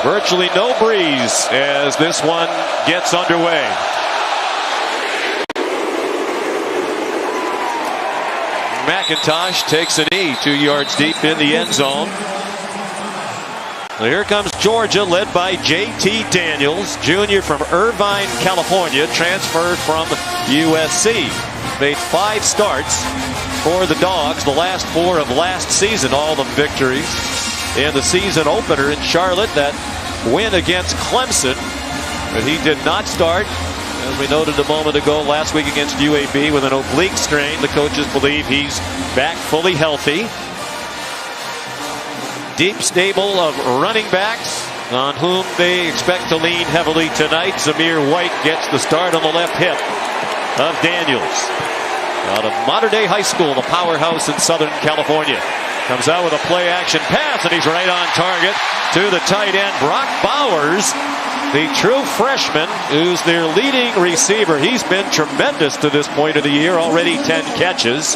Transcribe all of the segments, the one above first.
Virtually no breeze as this one gets underway. McIntosh takes a knee 2 yards deep in the end zone. Well, here comes Georgia, led by J.T. Daniels, junior from Irvine, California, transferred from USC. Made 5 starts for the Dawgs, the last 4 of last season, all the victories. And the season opener in Charlotte, that win against Clemson. But he did not start, as we noted a moment ago, last week against UAB with an oblique strain. The coaches believe he's back fully healthy. Deep stable of running backs on whom they expect to lean heavily tonight. Zamir White gets the start on the left hip of Daniels. Out of Modern Day High School, the powerhouse in Southern California. Comes out with a play action pass, and he's right on target to the tight end, Brock Bowers, the true freshman, who's their leading receiver. He's been tremendous to this point of the year, already 10 catches.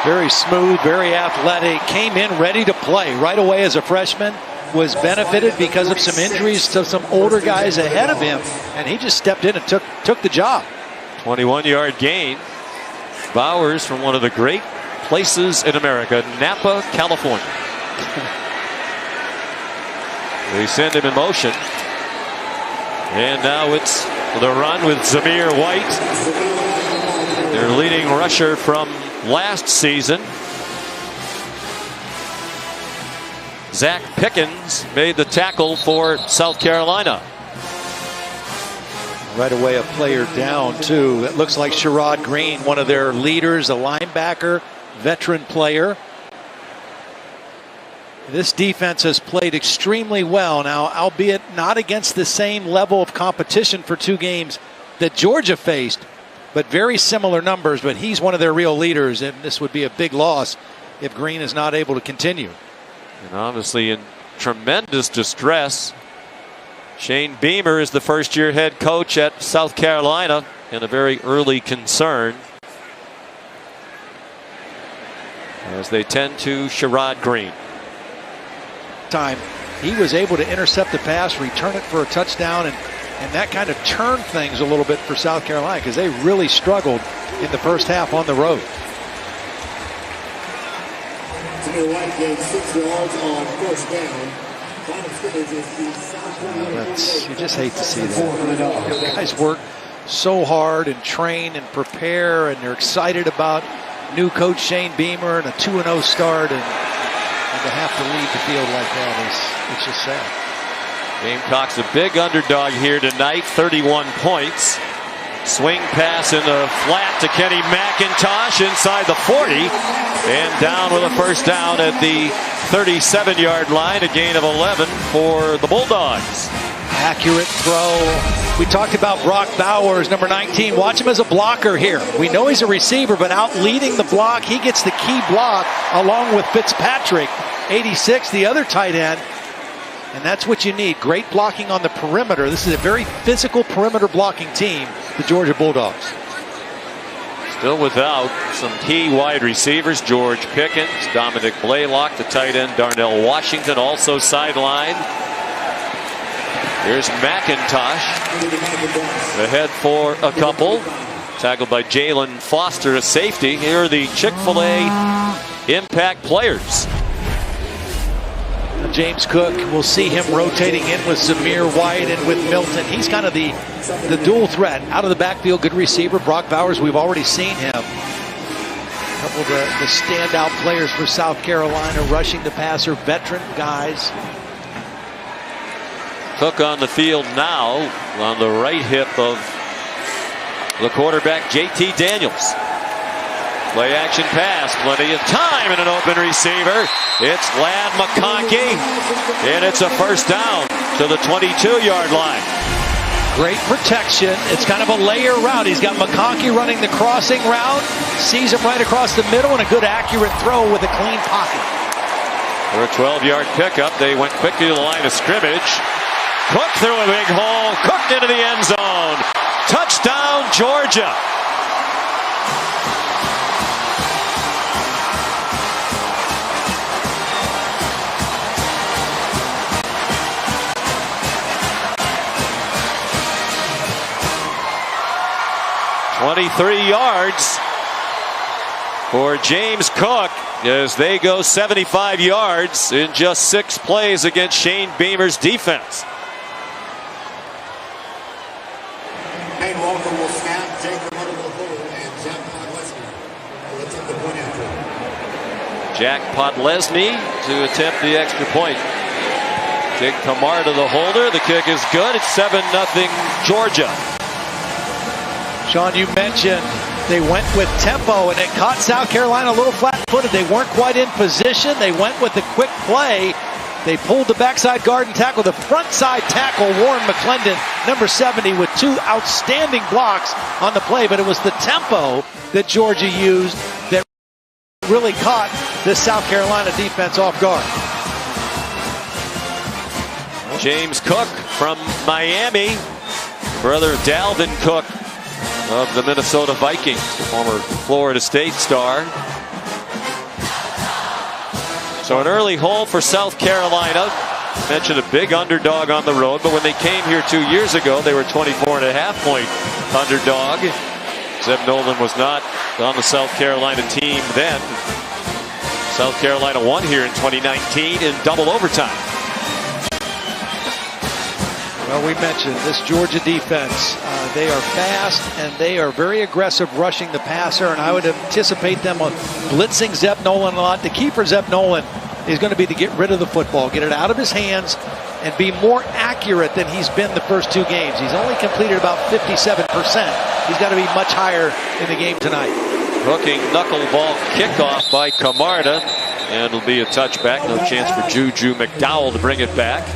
Very smooth, very athletic, came in ready to play right away as a freshman, was benefited because of some injuries to some older guys ahead of him, and he just stepped in and took the job. 21-yard gain. Bowers from one of the great places in America, Napa, California. They send him in motion. And now it's the run with Zamir White, their leading rusher from last season. Zach Pickens made the tackle for South Carolina. Right away a player down too. It looks like Sherrod Green, one of their leaders, a linebacker, veteran player. This defense has played extremely well now, albeit not against the same level of competition for 2 games that Georgia faced, but very similar numbers. But he's one of their real leaders, and this would be a big loss if Green is not able to continue. And obviously in tremendous distress. Shane Beamer is the first-year head coach at South Carolina, and a very early concern as they tend to Sherrod Green. Time he was able to intercept the pass, return it for a touchdown, and that kind of turned things a little bit for South Carolina, because they really struggled in the first half on the road. White gained 6 yards on first down. You just hate to see that. Guys work so hard and train and prepare, and they're excited about new coach Shane Beamer and a 2-0 start, and to have to leave the field like that it's just sad. Gamecocks a big underdog here tonight, 31 points. Swing pass in the flat to Kenny McIntosh inside the 40, and down with a first down at the 37-yard line, a gain of 11 for the Bulldogs. Accurate throw. We talked about Brock Bowers, number 19. Watch him as a blocker here. We know he's a receiver, but out leading the block, he gets the key block along with Fitzpatrick, 86, the other tight end. And that's what you need. Great blocking on the perimeter. This is a very physical perimeter blocking team, the Georgia Bulldogs. Still without some key wide receivers. George Pickens, Dominic Blaylock, the tight end, Darnell Washington also sidelined. Here's McIntosh ahead for a couple. Tackled by Jalen Foster, a safety. Here are the Chick-fil-A impact players. James Cook, we'll see him rotating in with Zamir White and with Milton. He's kind of the dual threat. Out of the backfield, good receiver. Brock Bowers, we've already seen him. A couple of the standout players for South Carolina, rushing the passer, veteran guys. Cook on the field now on the right hip of the quarterback, J.T. Daniels. Play action pass, plenty of time and an open receiver. It's Ladd McConkey, and it's a first down to the 22-yard line. Great protection. It's kind of a layer route. He's got McConkey running the crossing route, sees him right across the middle, and a good accurate throw with a clean pocket. For a 12-yard pickup, they went quickly to the line of scrimmage. Cook through a big hole, cooked into the end zone. Touchdown, Georgia. 23 yards for James Cook as they go 75 yards in just 6 plays against Shane Beamer's defense. Payne Walker will snap, Jacob Hunter will hold, and Jack Podlesny will attempt the point after. Jack Podlesny to attempt the extra point. Jake Kamar to the holder. The kick is good. It's 7-0 Georgia. Sean, you mentioned they went with tempo, and it caught South Carolina a little flat-footed. They weren't quite in position. They went with a quick play. They pulled the backside guard and tackle. The front side tackle, Warren McClendon, number 70, with 2 outstanding blocks on the play. But it was the tempo that Georgia used that really caught the South Carolina defense off guard. James Cook from Miami, brother Dalvin Cook of the Minnesota Vikings, former Florida State star. So an early hole for South Carolina. Mentioned a big underdog on the road, but when they came here 2 years ago, they were 24.5-point underdog. Zeb Nolan was not on the South Carolina team then. South Carolina won here in 2019 in double overtime. Well, we mentioned this Georgia defense. They are fast and they are very aggressive rushing the passer, and I would anticipate them on blitzing Zeb Nolan a lot. The key for Zeb Nolan is going to be to get rid of the football, get it out of his hands, and be more accurate than he's been the first 2 games. He's only completed about 57%. He's got to be much higher in the game tonight. Hooking knuckleball kickoff by Camarda, and it'll be a touchback. No chance for Juju McDowell to bring it back.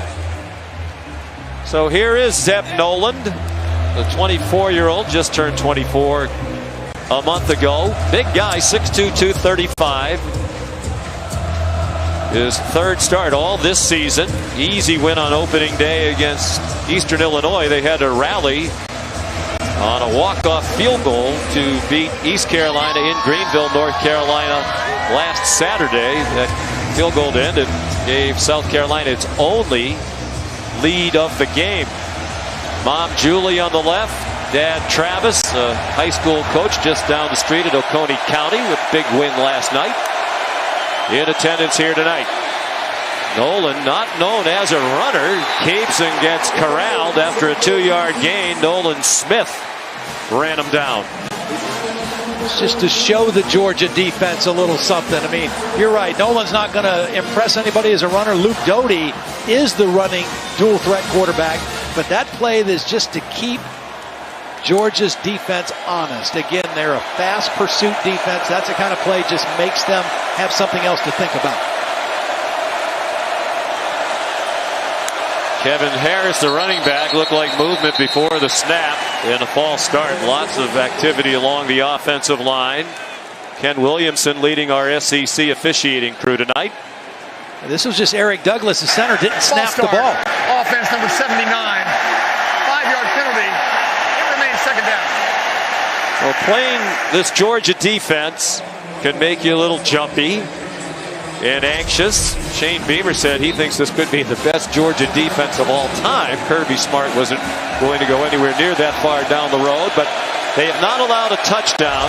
So here is Zeb Noland, the 24-year-old, just turned 24 a month ago. Big guy, 6'2", 235. His 3rd start all this season. Easy win on opening day against Eastern Illinois. They had to rally on a walk-off field goal to beat East Carolina in Greenville, North Carolina last Saturday. That field goal to end it gave South Carolina its only lead of the game. Mom Julie on the left, Dad Travis, a high school coach just down the street at Oconee County with a big win last night. In attendance here tonight. Nolan, not known as a runner, keeps and gets corralled after a 2-yard gain. Nolan Smith ran him down. It's just to show the Georgia defense a little something. I mean, you're right. Nolan's not going to impress anybody as a runner. Luke Doty is the running dual threat quarterback. But that play is just to keep Georgia's defense honest. Again, they're a fast pursuit defense. That's the kind of play just makes them have something else to think about. Kevin Harris, the running back, looked like movement before the snap in a false start. Lots of activity along the offensive line. Ken Williamson leading our SEC officiating crew tonight. This was just Eric Douglas, the center, didn't snap the ball. Offense number 79. 5-yard penalty. It remains 2nd down. Well, playing this Georgia defense can make you a little jumpy and anxious. Shane Beamer said he thinks this could be the best Georgia defense of all time. Kirby Smart wasn't going to go anywhere near that far down the road, but they have not allowed a touchdown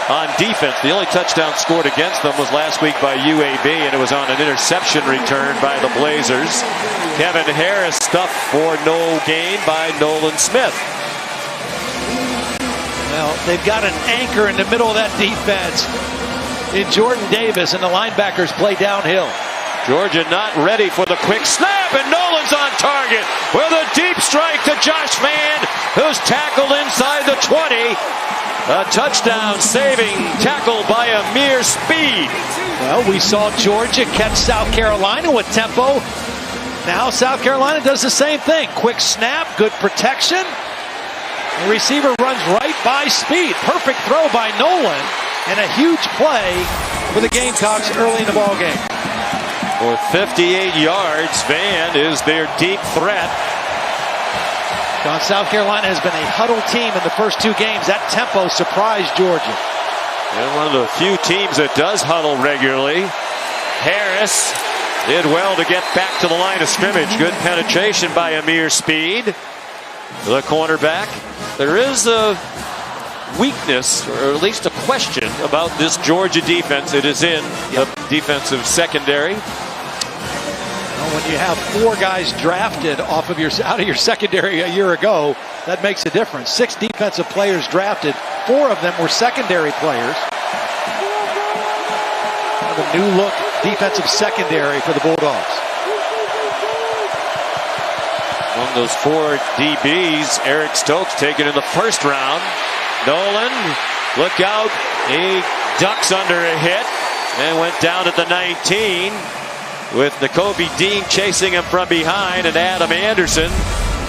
on defense. The only touchdown scored against them was last week by UAB, and it was on an interception return by the Blazers. Kevin Harris stuffed for no gain by Nolan Smith. Well, they've got an anchor in the middle of that defense in Jordan Davis, and the linebackers play downhill. Georgia not ready for the quick snap, and Nolan's on target with a deep strike to Josh Mann, who's tackled inside the 20. A touchdown saving tackle by Amir Speed. Well, we saw Georgia catch South Carolina with tempo. Now South Carolina does the same thing. Quick snap, good protection. The receiver runs right by Speed. Perfect throw by Nolan, and a huge play for the Gamecocks early in the ballgame. For 58 yards, Van is their deep threat. John, South Carolina has been a huddle team in the first 2 games. That tempo surprised Georgia. And one of the few teams that does huddle regularly. Harris did well to get back to the line of scrimmage. Good penetration by Amir Speed, the cornerback. There is a weakness, or at least a question about this Georgia defense. It is in the defensive secondary. When you have 4 guys drafted out of your secondary a year ago, that makes a difference. 6 defensive players drafted. 4 of them were secondary players. The new look defensive secondary for the Bulldogs. Among those 4 DBs, Eric Stokes taken in the first round. Nolan, look out. He ducks under a hit and went down at the 19. With Nakobe Dean chasing him from behind, and Adam Anderson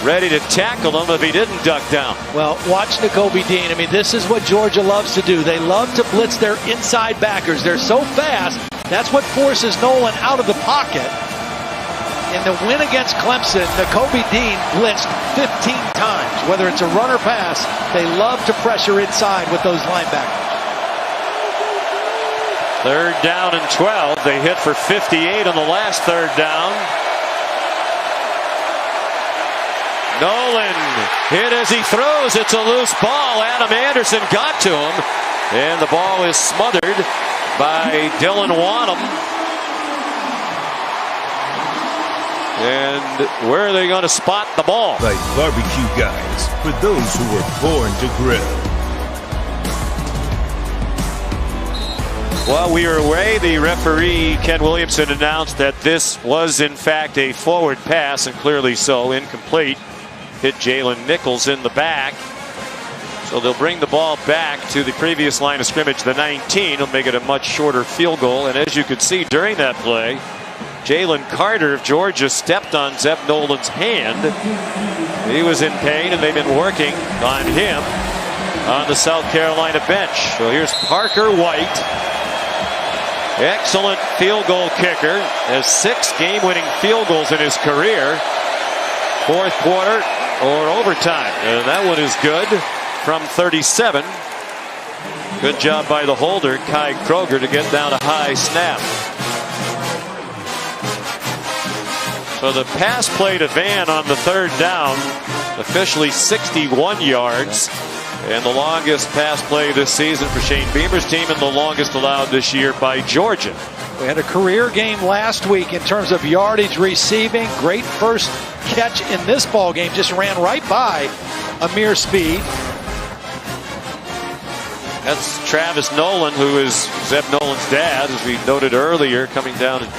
ready to tackle him if he didn't duck down. Well, watch Nakobe Dean. I mean, this is what Georgia loves to do. They love to blitz their inside backers. They're so fast. That's what forces Nolan out of the pocket. In the win against Clemson, Nakobe Dean blitzed 15 times. Whether it's a run or pass, they love to pressure inside with those linebackers. 3rd down and 12. They hit for 58 on the last 3rd down. Nolan hit as he throws. It's a loose ball. Adam Anderson got to him. And the ball is smothered by Dylan Wanham. And where are they going to spot the ball? Like barbecue guys, for those who were born to grill. While we were away, the referee, Ken Williamson, announced that this was, in fact, a forward pass, and clearly so, incomplete. Hit Jalen Nichols in the back. So they'll bring the ball back to the previous line of scrimmage, the 19. It'll make it a much shorter field goal. And as you could see during that play, Jalen Carter of Georgia stepped on Zeb Nolan's hand. He was in pain, and they've been working on him on the South Carolina bench. So here's Parker White. Excellent field goal kicker. Has 6 game-winning field goals in his career. 4th quarter or overtime. And that one is good from 37. Good job by the holder, Kai Kroger, to get down a high snap. So the pass play to Van on the 3rd down, officially 61 yards. And the longest pass play this season for Shane Beamer's team, and the longest allowed this year by Georgia. We had a career game last week in terms of yardage receiving. Great first catch in this ball game. Just ran right by Amir Speed. That's Travis Nolan, who is Zeb Nolan's dad, as we noted earlier, coming down and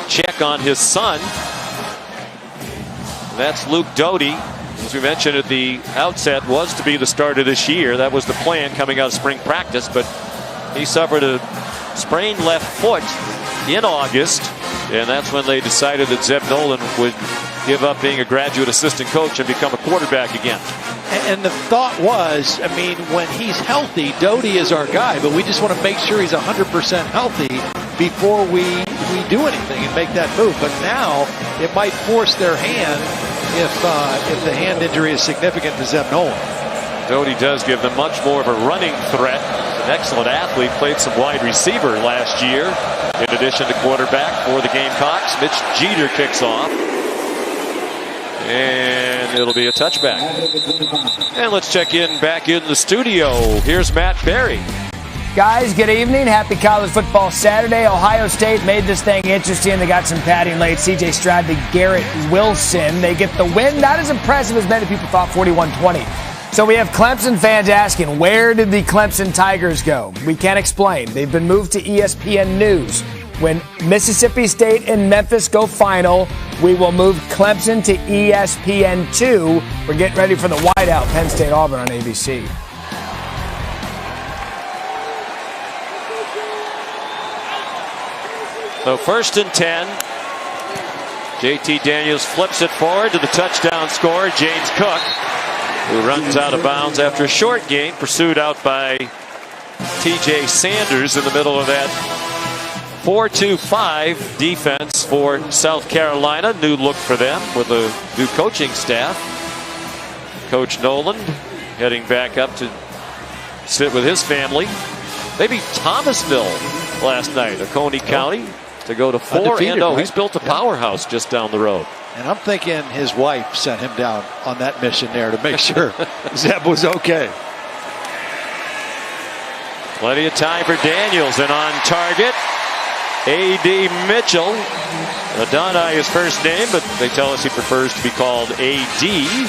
check on his son. And that's Luke Doty. As we mentioned at the outset, was to be the starter this year. That was the plan coming out of spring practice, but he suffered a sprained left foot in August, and that's when they decided that Zeb Nolan would give up being a graduate assistant coach and become a quarterback again. And the thought was, I mean, when he's healthy, Doty is our guy, but we just want to make sure he's 100% healthy before we do anything and make that move. But now it might force their hand if the hand injury is significant to Zeb Nolan. Doty does give them much more of a running threat. An excellent athlete, played some wide receiver last year in addition to quarterback for the Gamecocks. Mitch Jeter kicks off. And it'll be a touchback. And let's check in back in the studio. Here's Matt Berry. Guys, good evening. Happy College Football Saturday. Ohio State made this thing interesting. They got some padding late. C.J. Stroud to Garrett Wilson. They get the win. Not as impressive as many people thought, 41-20. So we have Clemson fans asking, where did the Clemson Tigers go? We can't explain. They've been moved to ESPN News. When Mississippi State and Memphis go final, we will move Clemson to ESPN2. We're getting ready for the whiteout, Penn State Auburn on ABC. So 1st and 10. JT Daniels flips it forward to the touchdown scorer, James Cook, who runs out of bounds after a short gain, pursued out by TJ Sanders in the middle of that 4-2-5 defense for South Carolina. New look for them with a new coaching staff. Coach Nolan heading back up to sit with his family. They beat Thomasville last night, Oconee County, to go to 4-0. Right? He's built a powerhouse just down the road. And I'm thinking his wife sent him down on that mission there to make sure Zeb was okay. Plenty of time for Daniels, and on target, A.D. Mitchell. Adonai is first name, but they tell us he prefers to be called A.D.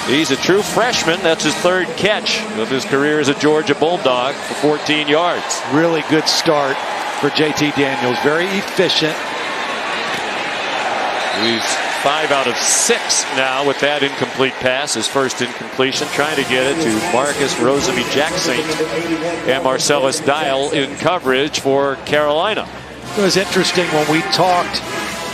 He's a true freshman. That's his third catch of his career as a Georgia Bulldog for 14 yards. Really good start for J.T. Daniels. Very efficient. He's 5 out of 6 now with that incomplete pass. His first incompletion, trying to get it to Marcus Rosemy-Jackson and Marcellus Dial in coverage for Carolina. It was interesting when we talked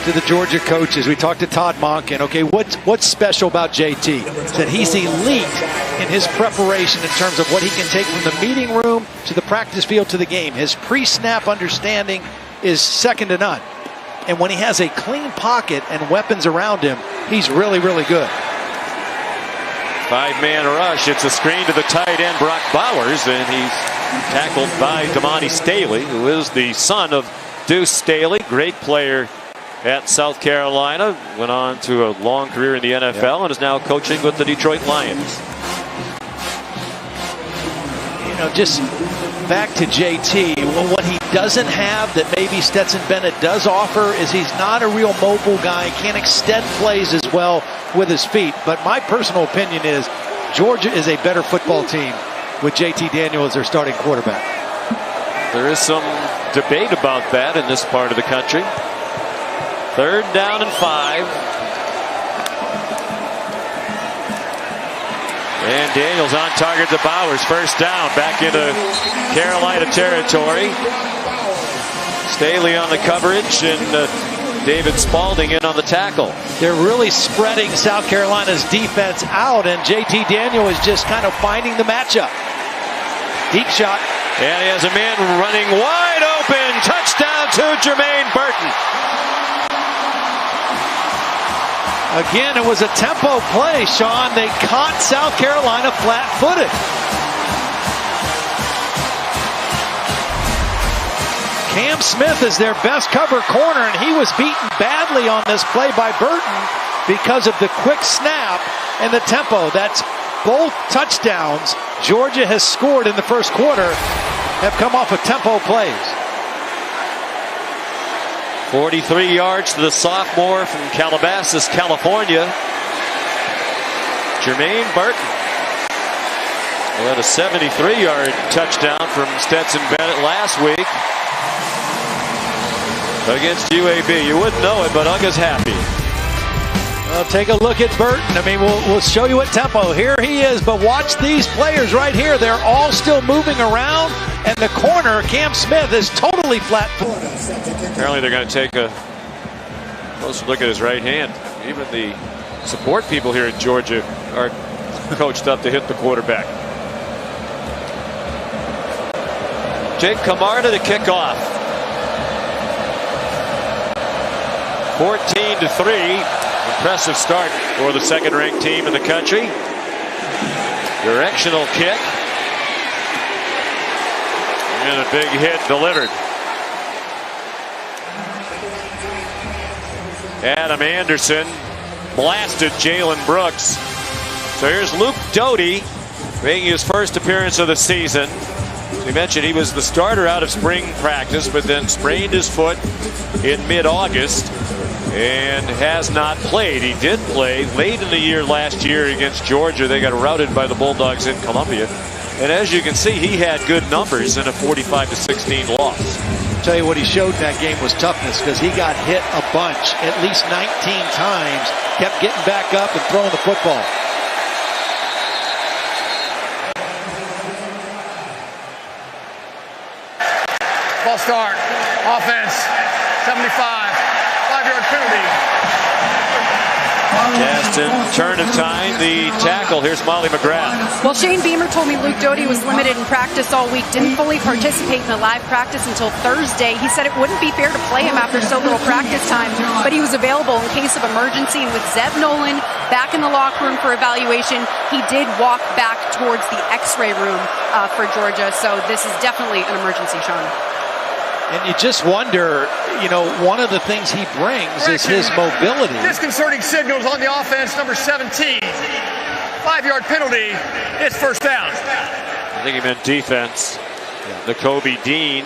to the Georgia coaches. We talked to Todd Monken. Okay, what's special about JT? That he's elite in his preparation in terms of what he can take from the meeting room to the practice field to the game. His pre-snap understanding is second to none. And when he has a clean pocket and weapons around him, he's really, really good. 5-man rush. It's a screen to the tight end, Brock Bowers, and he's tackled by Damani Staley, who is the son of Deuce Staley, great player at South Carolina. Went on to a long career in the NFL and is now coaching with the Detroit Lions. You know, just back to JT, well, what he doesn't have that maybe Stetson Bennett does offer is he's not a real mobile guy, can't extend plays as well with his feet. But my personal opinion is Georgia is a better football team with JT Daniels as their starting quarterback. There is some debate about that in this part of the country. 3rd down and 5. And Daniels on target to Bowers. First down, back into Carolina territory. Staley on the coverage, and David Spalding in on the tackle. They're really spreading South Carolina's defense out, and JT Daniel is just kind of finding the matchup. Deep shot. And he has a man running wide open. Touchdown to Jermaine Burton. Again, it was a tempo play, Sean. They caught South Carolina flat-footed. Cam Smith is their best cover corner, and he was beaten badly on this play by Burton because of the quick snap and the tempo. That's both touchdowns Georgia has scored in the first quarter have come off of tempo plays. 43 yards to the sophomore from Calabasas, California. Jermaine Burton. Who had a 73-yard touchdown from Stetson Bennett last week against UAB. You wouldn't know it, but Uga's happy. Well, take a look at Burton. I mean, we'll show you what tempo. Here he is, but watch these players right here. They're all still moving around, and the corner, Cam Smith, is totally flat-footed. Apparently they're going to take a closer look at his right hand. Even the support people here in Georgia are coached up to hit the quarterback. Jake Camarda to kick off. 14-3. Impressive start for the second-ranked team in the country. Directional kick. And a big hit delivered. Adam Anderson blasted Jalen Brooks. So here's Luke Doty making his first appearance of the season. As we mentioned, he was the starter out of spring practice, but then sprained his foot in mid-August and has not played. He did play late in the year last year against Georgia. They got routed by the Bulldogs in Columbia. And as you can see, he had good numbers in a 45-16 loss. I'll tell you what he showed in that game was toughness, because he got hit a bunch, at least 19 times, kept getting back up and throwing the football. Ball start, offense, 75, 5-yard penalty. Justin Turnitine, the tackle. Here's Molly McGrath. Well, Shane Beamer told me Luke Doty was limited in practice all week, didn't fully participate in the live practice until Thursday. He said it wouldn't be fair to play him after so little practice time, but he was available in case of emergency. And with Zev Nolan back in the locker room for evaluation, he did walk back towards the x-ray room for Georgia. So this is definitely an emergency, Sean. And you just wonder, you know, one of the things he brings is his mobility. Disconcerting signals on the offense, number 17. 5-yard penalty. It's first down. I think he meant defense. Nakobe Dean.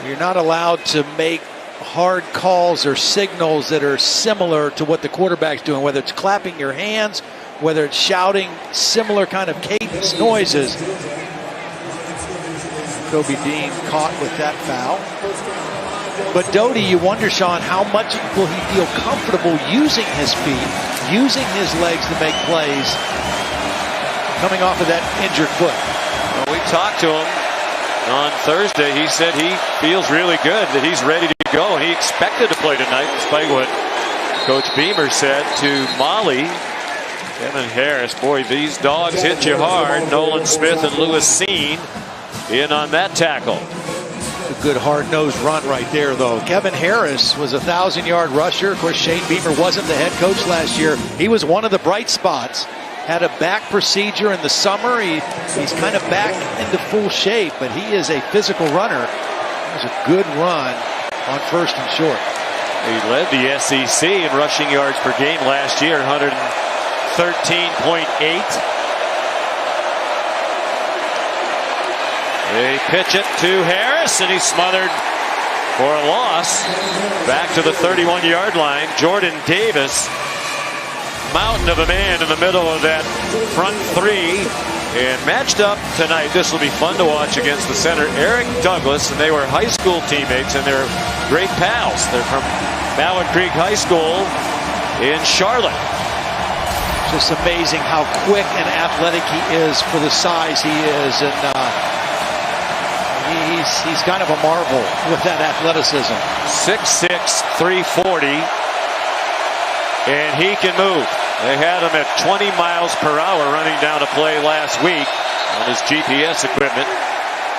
You're not allowed to make hard calls or signals that are similar to what the quarterback's doing, whether it's clapping your hands, whether it's shouting similar kind of cadence noises. Nakobe Dean caught with that foul. But Doty, you wonder, Sean, how much will he feel comfortable using his feet, using his legs to make plays, coming off of that injured foot? Well, we talked to him on Thursday. He said he feels really good, that he's ready to go, and he expected to play tonight, despite what Coach Beamer said to Molly. Kevin Harris, boy, these dogs hit you hard. Nolan Smith and Lewis Seen in on that tackle. A good hard-nosed run right there, though. Kevin Harris was a 1,000-yard rusher. Of course, Shane Beamer wasn't the head coach last year. He was one of the bright spots. Had a back procedure in the summer. He's kind of back into full shape, but he is a physical runner. It was a good run on first and short. He led the SEC in rushing yards per game last year, 113.8. They pitch it to Harris, and he's smothered for a loss. Back to the 31-yard line. Jordan Davis, mountain of a man in the middle of that front three. And matched up tonight, this will be fun to watch against the center, Eric Douglas, and they were high school teammates, and they're great pals. They're from Mallard Creek High School in Charlotte. Just amazing how quick and athletic he is for the size he is, and he's kind of a marvel with that athleticism. 6'6", 340, and he can move. They had him at 20 miles per hour running down a play last week on his GPS equipment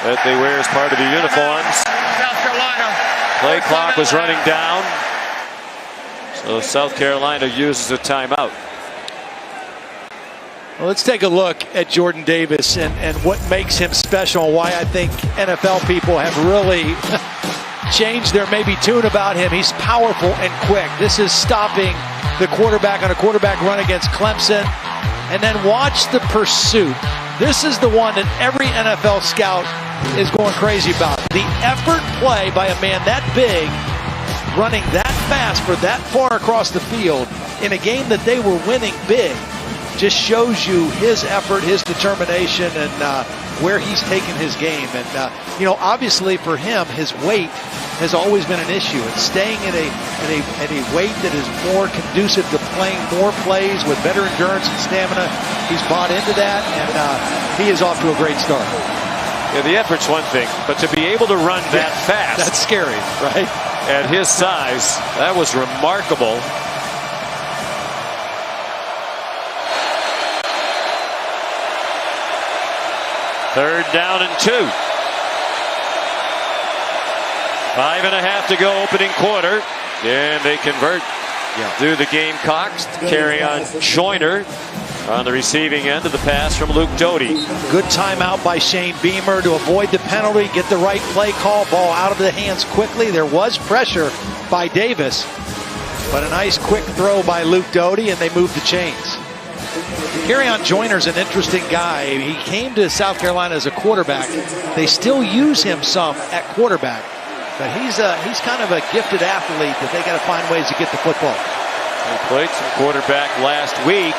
that they wear as part of the uniforms. South Carolina. Play clock was running down, so South Carolina uses a timeout. Well, let's take a look at Jordan Davis and what makes him special, and why I think NFL people have really changed their maybe tune about him. He's powerful and quick. This is stopping the quarterback on a quarterback run against Clemson. And then watch the pursuit. This is the one that every NFL scout is going crazy about. The effort play by a man that big, running that fast for that far across the field in a game that they were winning big, just shows you his effort, his determination, and where he's taken his game. And, you know, obviously for him, his weight has always been an issue. And staying at a weight that is more conducive to playing more plays with better endurance and stamina, he's bought into that, and he is off to a great start. Yeah, the effort's one thing, but to be able to run that fast. That's scary, right? At his size, that was remarkable. Third down and 2. 5.5 to go, opening quarter. And they convert through the Gamecocks. Carry on Joyner on the receiving end of the pass from Luke Doty. Good timeout by Shane Beamer to avoid the penalty, get the right play call, ball out of the hands quickly. There was pressure by Davis, but a nice quick throw by Luke Doty, and they moved the chains. Carry-on Joyner's an interesting guy. He came to South Carolina as a quarterback. They still use him some at quarterback, but he's kind of a gifted athlete that they got to find ways to get the football. They played some quarterback last week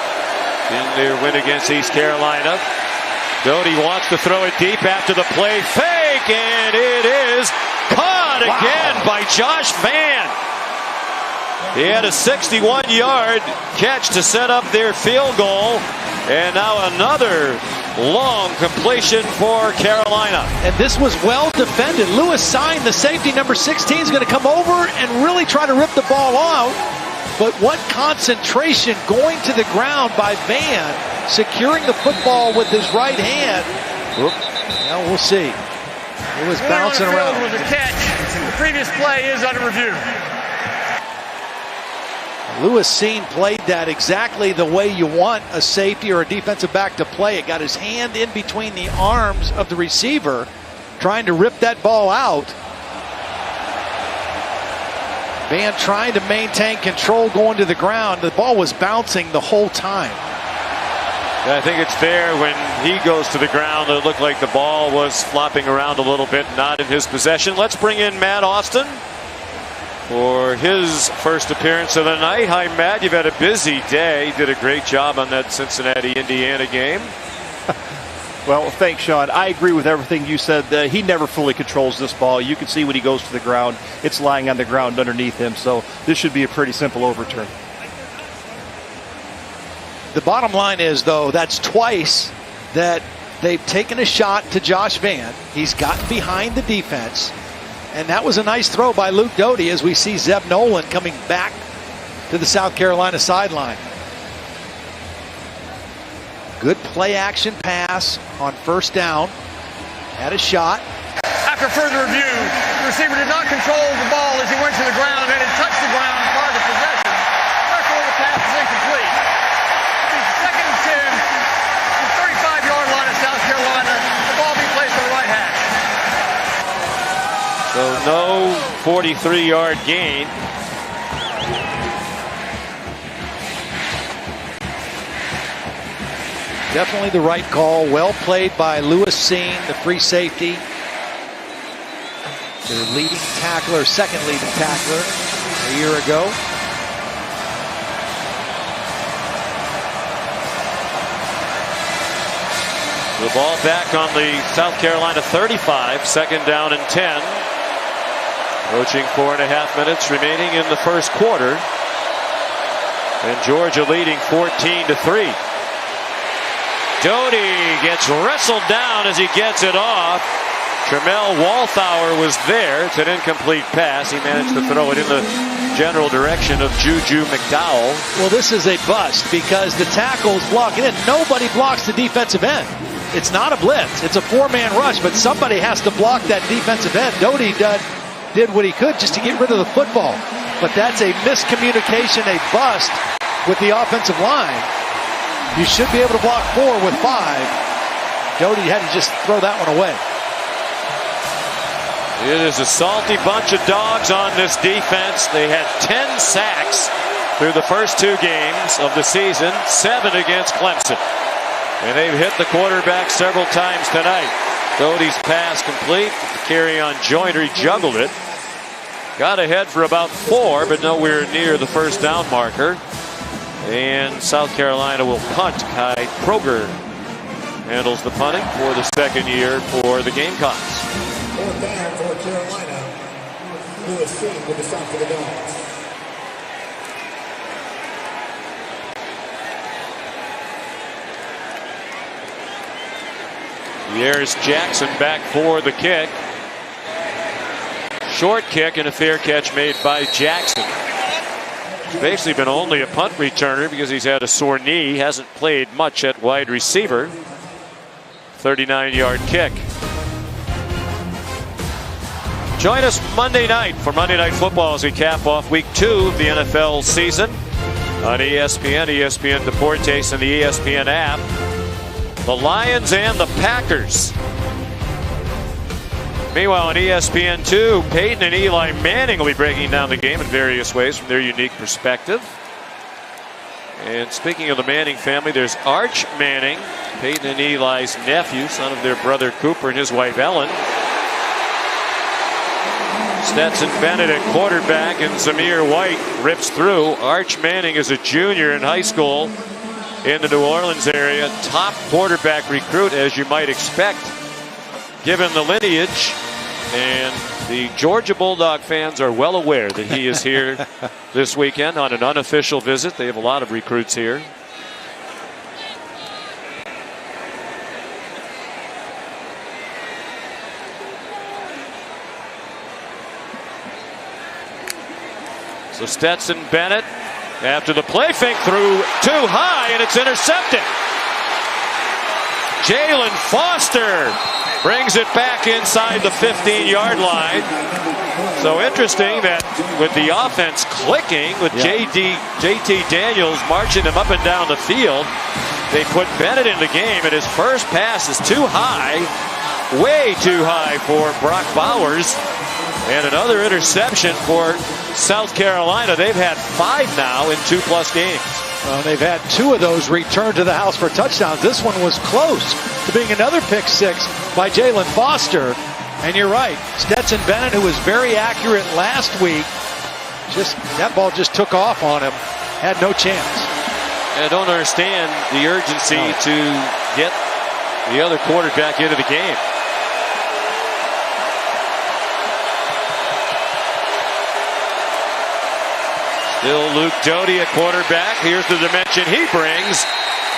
in their win against East Carolina. Doty wants to throw it deep after the play fake, and it is caught again by Josh Vann. He had a 61-yard catch to set up their field goal, and now another long completion for Carolina. And this was well defended. Lewis Sine, the safety, number 16, is going to come over and really try to rip the ball out. But what concentration going to the ground by Vann, securing the football with his right hand. Well, we'll see. It was bouncing around. Was a catch. The previous play is under review. Lewis Seen played that exactly the way you want a safety or a defensive back to play it. Got his hand in between the arms of the receiver, trying to rip that ball out. Vann trying to maintain control going to the ground. The ball was bouncing the whole time. I think it's fair when he goes to the ground. It looked like the ball was flopping around a little bit, not in his possession. Let's bring in Matt Austin for his first appearance of the night. Hi, Matt. You've had a busy day. You did a great job on that Cincinnati-Indiana game. Well, thanks, Sean. I agree with everything you said. He never fully controls this ball. You can see when he goes to the ground, it's lying on the ground underneath him. So this should be a pretty simple overturn. The bottom line is, though, that's twice that they've taken a shot to Josh Vann. He's gotten behind the defense. And that was a nice throw by Luke Doty as we see Zeb Nolan coming back to the South Carolina sideline. Good play action pass on first down. Had a shot. After further review, the receiver did not control the ball as he went to the ground and it touched the ground prior to possession. Therefore, the pass is incomplete. It's second and 10 from the 35-yard line of South Carolina. The ball being placed on the right hash. So no 43-yard gain. Definitely the right call. Well played by Lewis Seen, the free safety. Their leading tackler, second leading tackler a year ago. The ball back on the South Carolina 35, second down and 10. Approaching 4.5 minutes remaining in the first quarter. And Georgia leading 14-3. Doty gets wrestled down as he gets it off. Tramel Walthour was there. It's an incomplete pass. He managed to throw it in the general direction of Juju McDowell. Well, this is a bust because the tackle's blocking it. Nobody blocks the defensive end. It's not a blitz. It's a four-man rush, but somebody has to block that defensive end. Doty did what he could just to get rid of the football. But that's a miscommunication, a bust with the offensive line. You should be able to block 4 with 5. Doty had to just throw that one away. It is a salty bunch of dogs on this defense. They had 10 sacks through the first 2 games of the season, 7 against Clemson. And they've hit the quarterback several times tonight. Doty's pass complete. Carry on Joyner, he juggled it. Got ahead for about 4, but nowhere near the first down marker. And South Carolina will punt. Kai Kroger handles the punting for the second year for the Gamecocks. Fourth down for Carolina. Lewis Seen with the stop for the Dawgs. Here's Jackson back for the kick. Short kick and a fair catch made by Jackson. He's basically been only a punt returner because he's had a sore knee. Hasn't played much at wide receiver. 39-yard kick. Join us Monday night for Monday Night Football as we cap off week 2 of the NFL season on ESPN, ESPN Deportes, and the ESPN app. The Lions and the Packers. Meanwhile on ESPN2, Peyton and Eli Manning will be breaking down the game in various ways from their unique perspective. And speaking of the Manning family, there's Arch Manning, Peyton and Eli's nephew, son of their brother Cooper and his wife Ellen. Stetson Bennett at quarterback and Zamir White rips through. Arch Manning is a junior in high school in the New Orleans area. Top quarterback recruit, as you might expect, given the lineage. And the Georgia Bulldog fans are well aware that he is here this weekend on an unofficial visit. They have a lot of recruits here. So Stetson Bennett, after the play fake, threw too high and it's intercepted. Jalen Foster brings it back inside the 15-yard line. So interesting that with the offense clicking, with JT Daniels marching them up and down the field, they put Bennett in the game, and his first pass is too high, way too high for Brock Bowers. And another interception for South Carolina. They've had 5 now in 2+ games. Well, they've had 2 of those returned to the house for touchdowns. This one was close to being another pick 6 by Jalen Foster. And you're right, Stetson Bennett, who was very accurate last week, that ball just took off on him. Had no chance. I don't understand the urgency to get the other quarterback into the game. Still Luke Doty at quarterback. Here's the dimension he brings.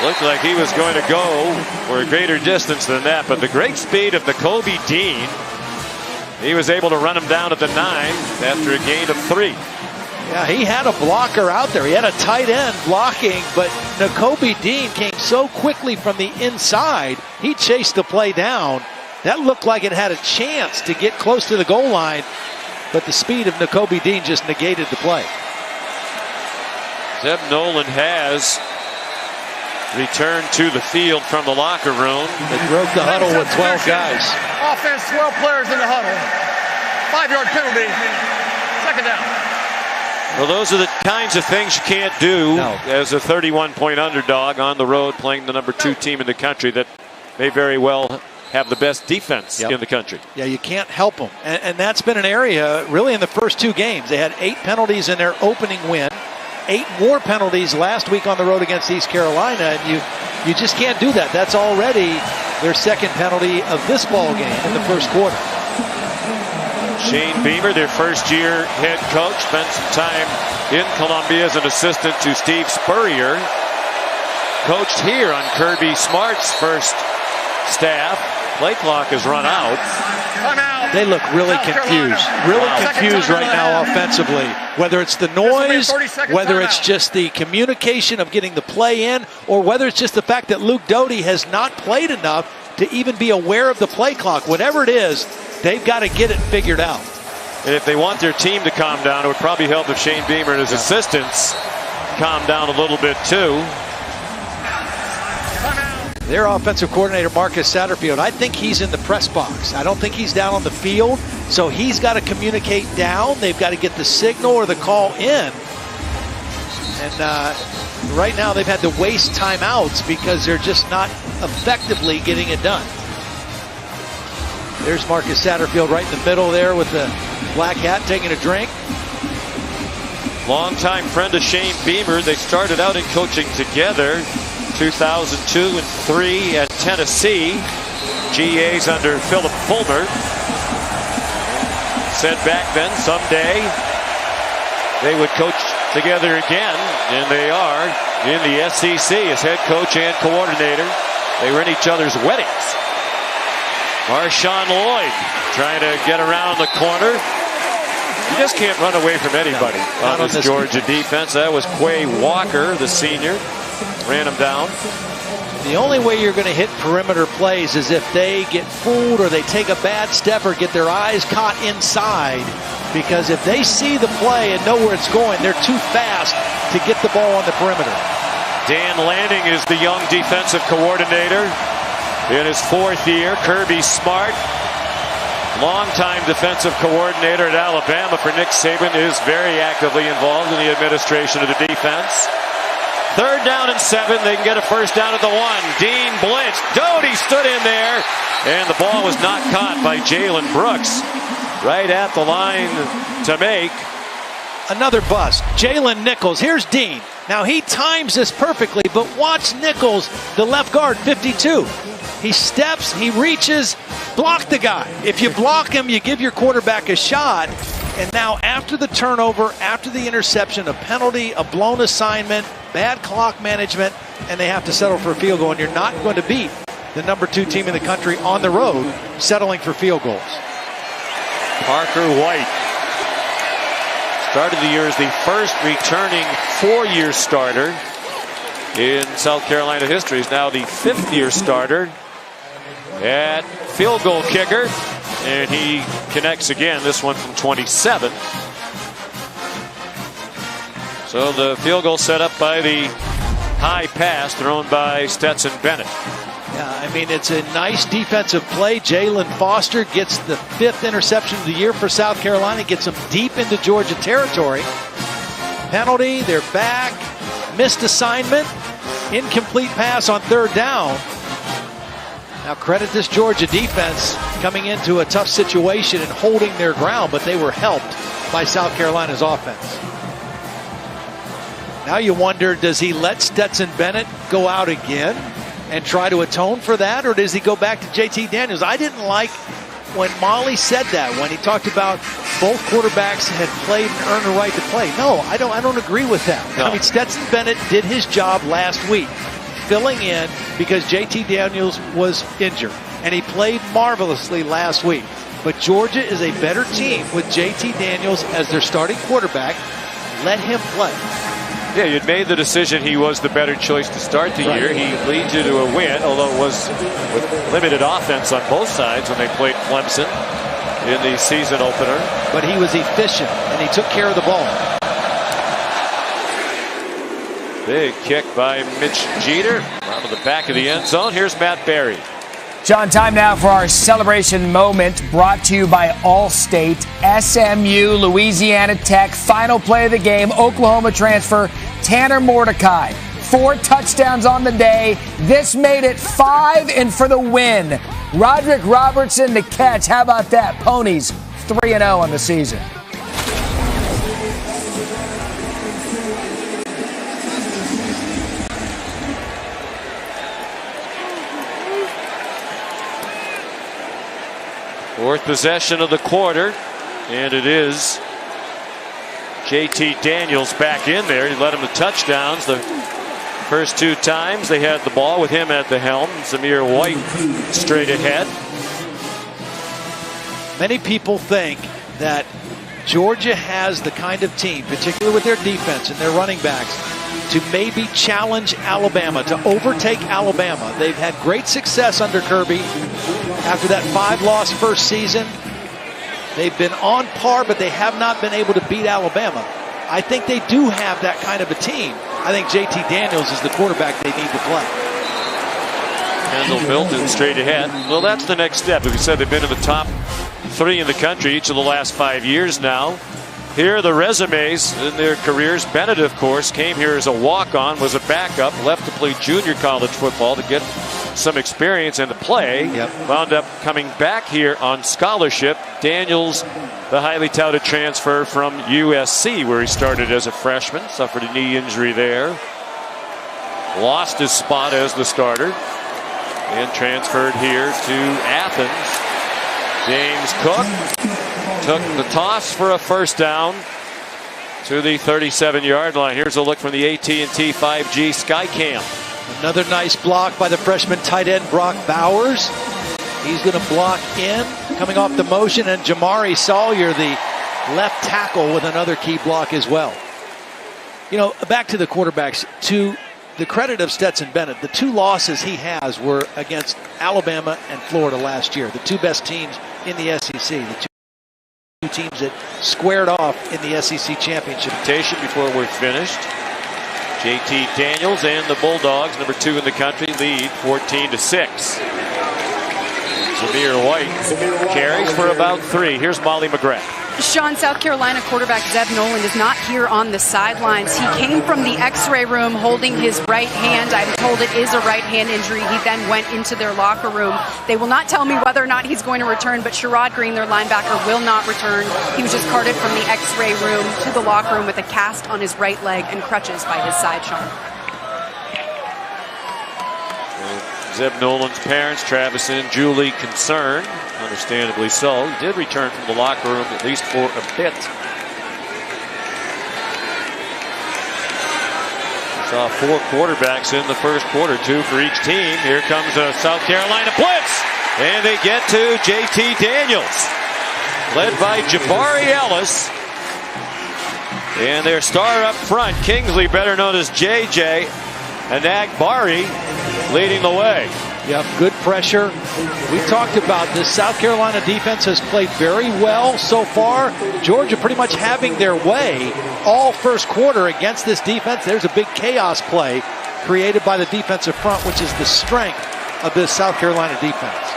Looked like he was going to go for a greater distance than that, but the great speed of Nakobe Dean, he was able to run him down at the 9 after a gain of 3. Yeah, he had a blocker out there. He had a tight end blocking, but Nakobe Dean came so quickly from the inside, he chased the play down. That looked like it had a chance to get close to the goal line, but the speed of Nakobe Dean just negated the play. Zeb Nolan has returned to the field from the locker room. They broke the huddle with 12 guys. Offense, 12 players in the huddle. 5-yard penalty. Second down. Well, those are the kinds of things you can't do as a 31-point underdog on the road playing the number 2 team in the country that may very well have the best defense in the country. Yeah, you can't help them. And that's been an area really in the first 2 games. They had 8 penalties in their opening win. 8 more penalties last week on the road against East Carolina, and you just can't do that. That's already their second penalty of this ball game in the first quarter. Shane Beamer, their first-year head coach, spent some time in Columbia as an assistant to Steve Spurrier. Coached here on Kirby Smart's first staff. Play clock has run out. They look really confused. Confused right now offensively. Whether it's the noise, whether it's just the communication of getting the play in, or whether it's just the fact that Luke Doty has not played enough to even be aware of the play clock. Whatever it is, they've got to get it figured out. And if they want their team to calm down, it would probably help if Shane Beamer and his assistants calm down a little bit too. Their offensive coordinator, Marcus Satterfield, I think he's in the press box. I don't think he's down on the field, so he's got to communicate down. They've got to get the signal or the call in. And right now they've had to waste timeouts because they're just not effectively getting it done. There's Marcus Satterfield right in the middle there with the black hat taking a drink. Longtime friend of Shane Beamer. They started out in coaching together 2002 and 3 at Tennessee. GAs under Philip Fulmer. Said back then someday they would coach together again, and they are in the SEC as head coach and coordinator. They were in each other's weddings. Marshawn Lloyd trying to get around the corner. You just can't run away from anybody on this Georgia defense. That was Quay Walker, the senior. Ran him down. The only way you're going to hit perimeter plays is if they get fooled or they take a bad step or get their eyes caught inside. Because if they see the play and know where it's going, they're too fast to get the ball on the perimeter. Dan Lanning is the young defensive coordinator in his 4th year. Kirby Smart, longtime defensive coordinator at Alabama for Nick Saban, is very actively involved in the administration of the defense. 3rd down and 7. They can get a first down at the 1. Dean blitzed. Doty stood in there, and the ball was not caught by Jalen Brooks. Right at the line to make. Another bust. Jalen Nichols. Here's Dean. Now he times this perfectly, but watch Nichols, the left guard, 52. He steps, he reaches, block the guy. If you block him, you give your quarterback a shot. And now after the turnover, after the interception, a penalty, a blown assignment, bad clock management, and they have to settle for a field goal. And you're not going to beat the number 2 team in the country on the road settling for field goals. Parker White started the year as the first returning 4-year starter in South Carolina history. He's now the 5th-year starter at field goal kicker. And he connects again, this one from 27. So the field goal set up by the high pass thrown by Stetson Bennett. Yeah, I mean, it's a nice defensive play. Jalen Foster gets the 5th interception of the year for South Carolina, gets them deep into Georgia territory. Penalty, they're back. missed assignment, incomplete pass on third down. Now credit this Georgia defense coming into a tough situation and holding their ground, but they were helped by South Carolina's offense. Now you wonder, does he let Stetson Bennett go out again and try to atone for that, or does he go back to JT Daniels? I didn't like when Molly said that, when he talked about both quarterbacks had played and earned the right to play. No, I don't agree with that. No. I mean, Stetson Bennett did his job last week, filling in because JT Daniels was injured, and he played marvelously last week. But Georgia is a better team with JT Daniels as their starting quarterback. Let him play. Yeah, you'd made the decision he was the better choice to start the year. He leads you to a win, although it was with limited offense on both sides when they played Clemson in the season opener. But he was efficient, and he took care of the ball. Big kick by Mitch Jeter out of the back of the end zone. Here's Matt Berry. John, time now for our celebration moment, brought to you by Allstate. SMU, Louisiana Tech, final play of the game, Oklahoma transfer, Tanner Mordecai. 4 touchdowns on the day. This made it 5 and for the win. Roderick Robertson the catch. How about that? Ponies 3-0 on the season. Fourth possession of the quarter, and it is JT Daniels back in there. He led him to touchdowns the first 2 times they had the ball with him at the helm. Zamir White straight ahead. Many people think that Georgia has the kind of team, particularly with their defense and their running backs, to maybe challenge Alabama, to overtake Alabama. They've had great success under Kirby. After that 5-loss first season, they've been on par, but they have not been able to beat Alabama. I think they do have that kind of a team. I think JT Daniels is the quarterback they need to play. Kendall Milton straight ahead. Well, that's the next step. As we said, they've been in the top 3 in the country each of the last 5 years now. Here are the resumes in their careers. Bennett, of course, came here as a walk-on, was a backup, left to play junior college football to get some experience and to play. Wound up coming back here on scholarship. Daniels, the highly touted transfer from USC, where he started as a freshman, suffered a knee injury there. Lost his spot as the starter and transferred here to Athens. James Cook took the toss for a first down to the 37-yard line. Here's a look from the AT&T 5G Skycam. Another nice block by the freshman tight end Brock Bowers. He's going to block in, coming off the motion, and Jamari Sawyer, the left tackle, with another key block as well. You know, back to the quarterbacks. To the credit of Stetson Bennett, the 2 losses he has were against Alabama and Florida last year, the 2 best teams in the SEC, the 2 teams that squared off in the SEC championship. Before we're finished, JT Daniels and the Bulldogs, number 2 in the country, lead 14-6. Zamir White carries for about 3. Here's Molly McGrath. Sean, South Carolina quarterback Zeb Noland is not here on the sidelines. He came from the x-ray room holding his right hand. I'm told it is a right hand injury. He then went into their locker room. They will not tell me whether or not he's going to return, but Sherrod Green, their linebacker, will not return. He was just carted from the x-ray room to the locker room with a cast on his right leg and crutches by his side, Sean. Zeb Noland's parents, Travis and Julie, concerned, understandably so. He did return from the locker room, at least for a bit. Saw 4 quarterbacks in the first quarter, 2 for each team. Here comes a South Carolina blitz, and they get to JT Daniels, led by Jabari Ellis. And their star up front, Kingsley, better known as JJ, and Agbari leading the way. Yep, good pressure. We talked about this. South Carolina defense has played very well so far. Georgia pretty much having their way all first quarter against this defense. There's a big chaos play created by the defensive front, which is the strength of this South Carolina defense.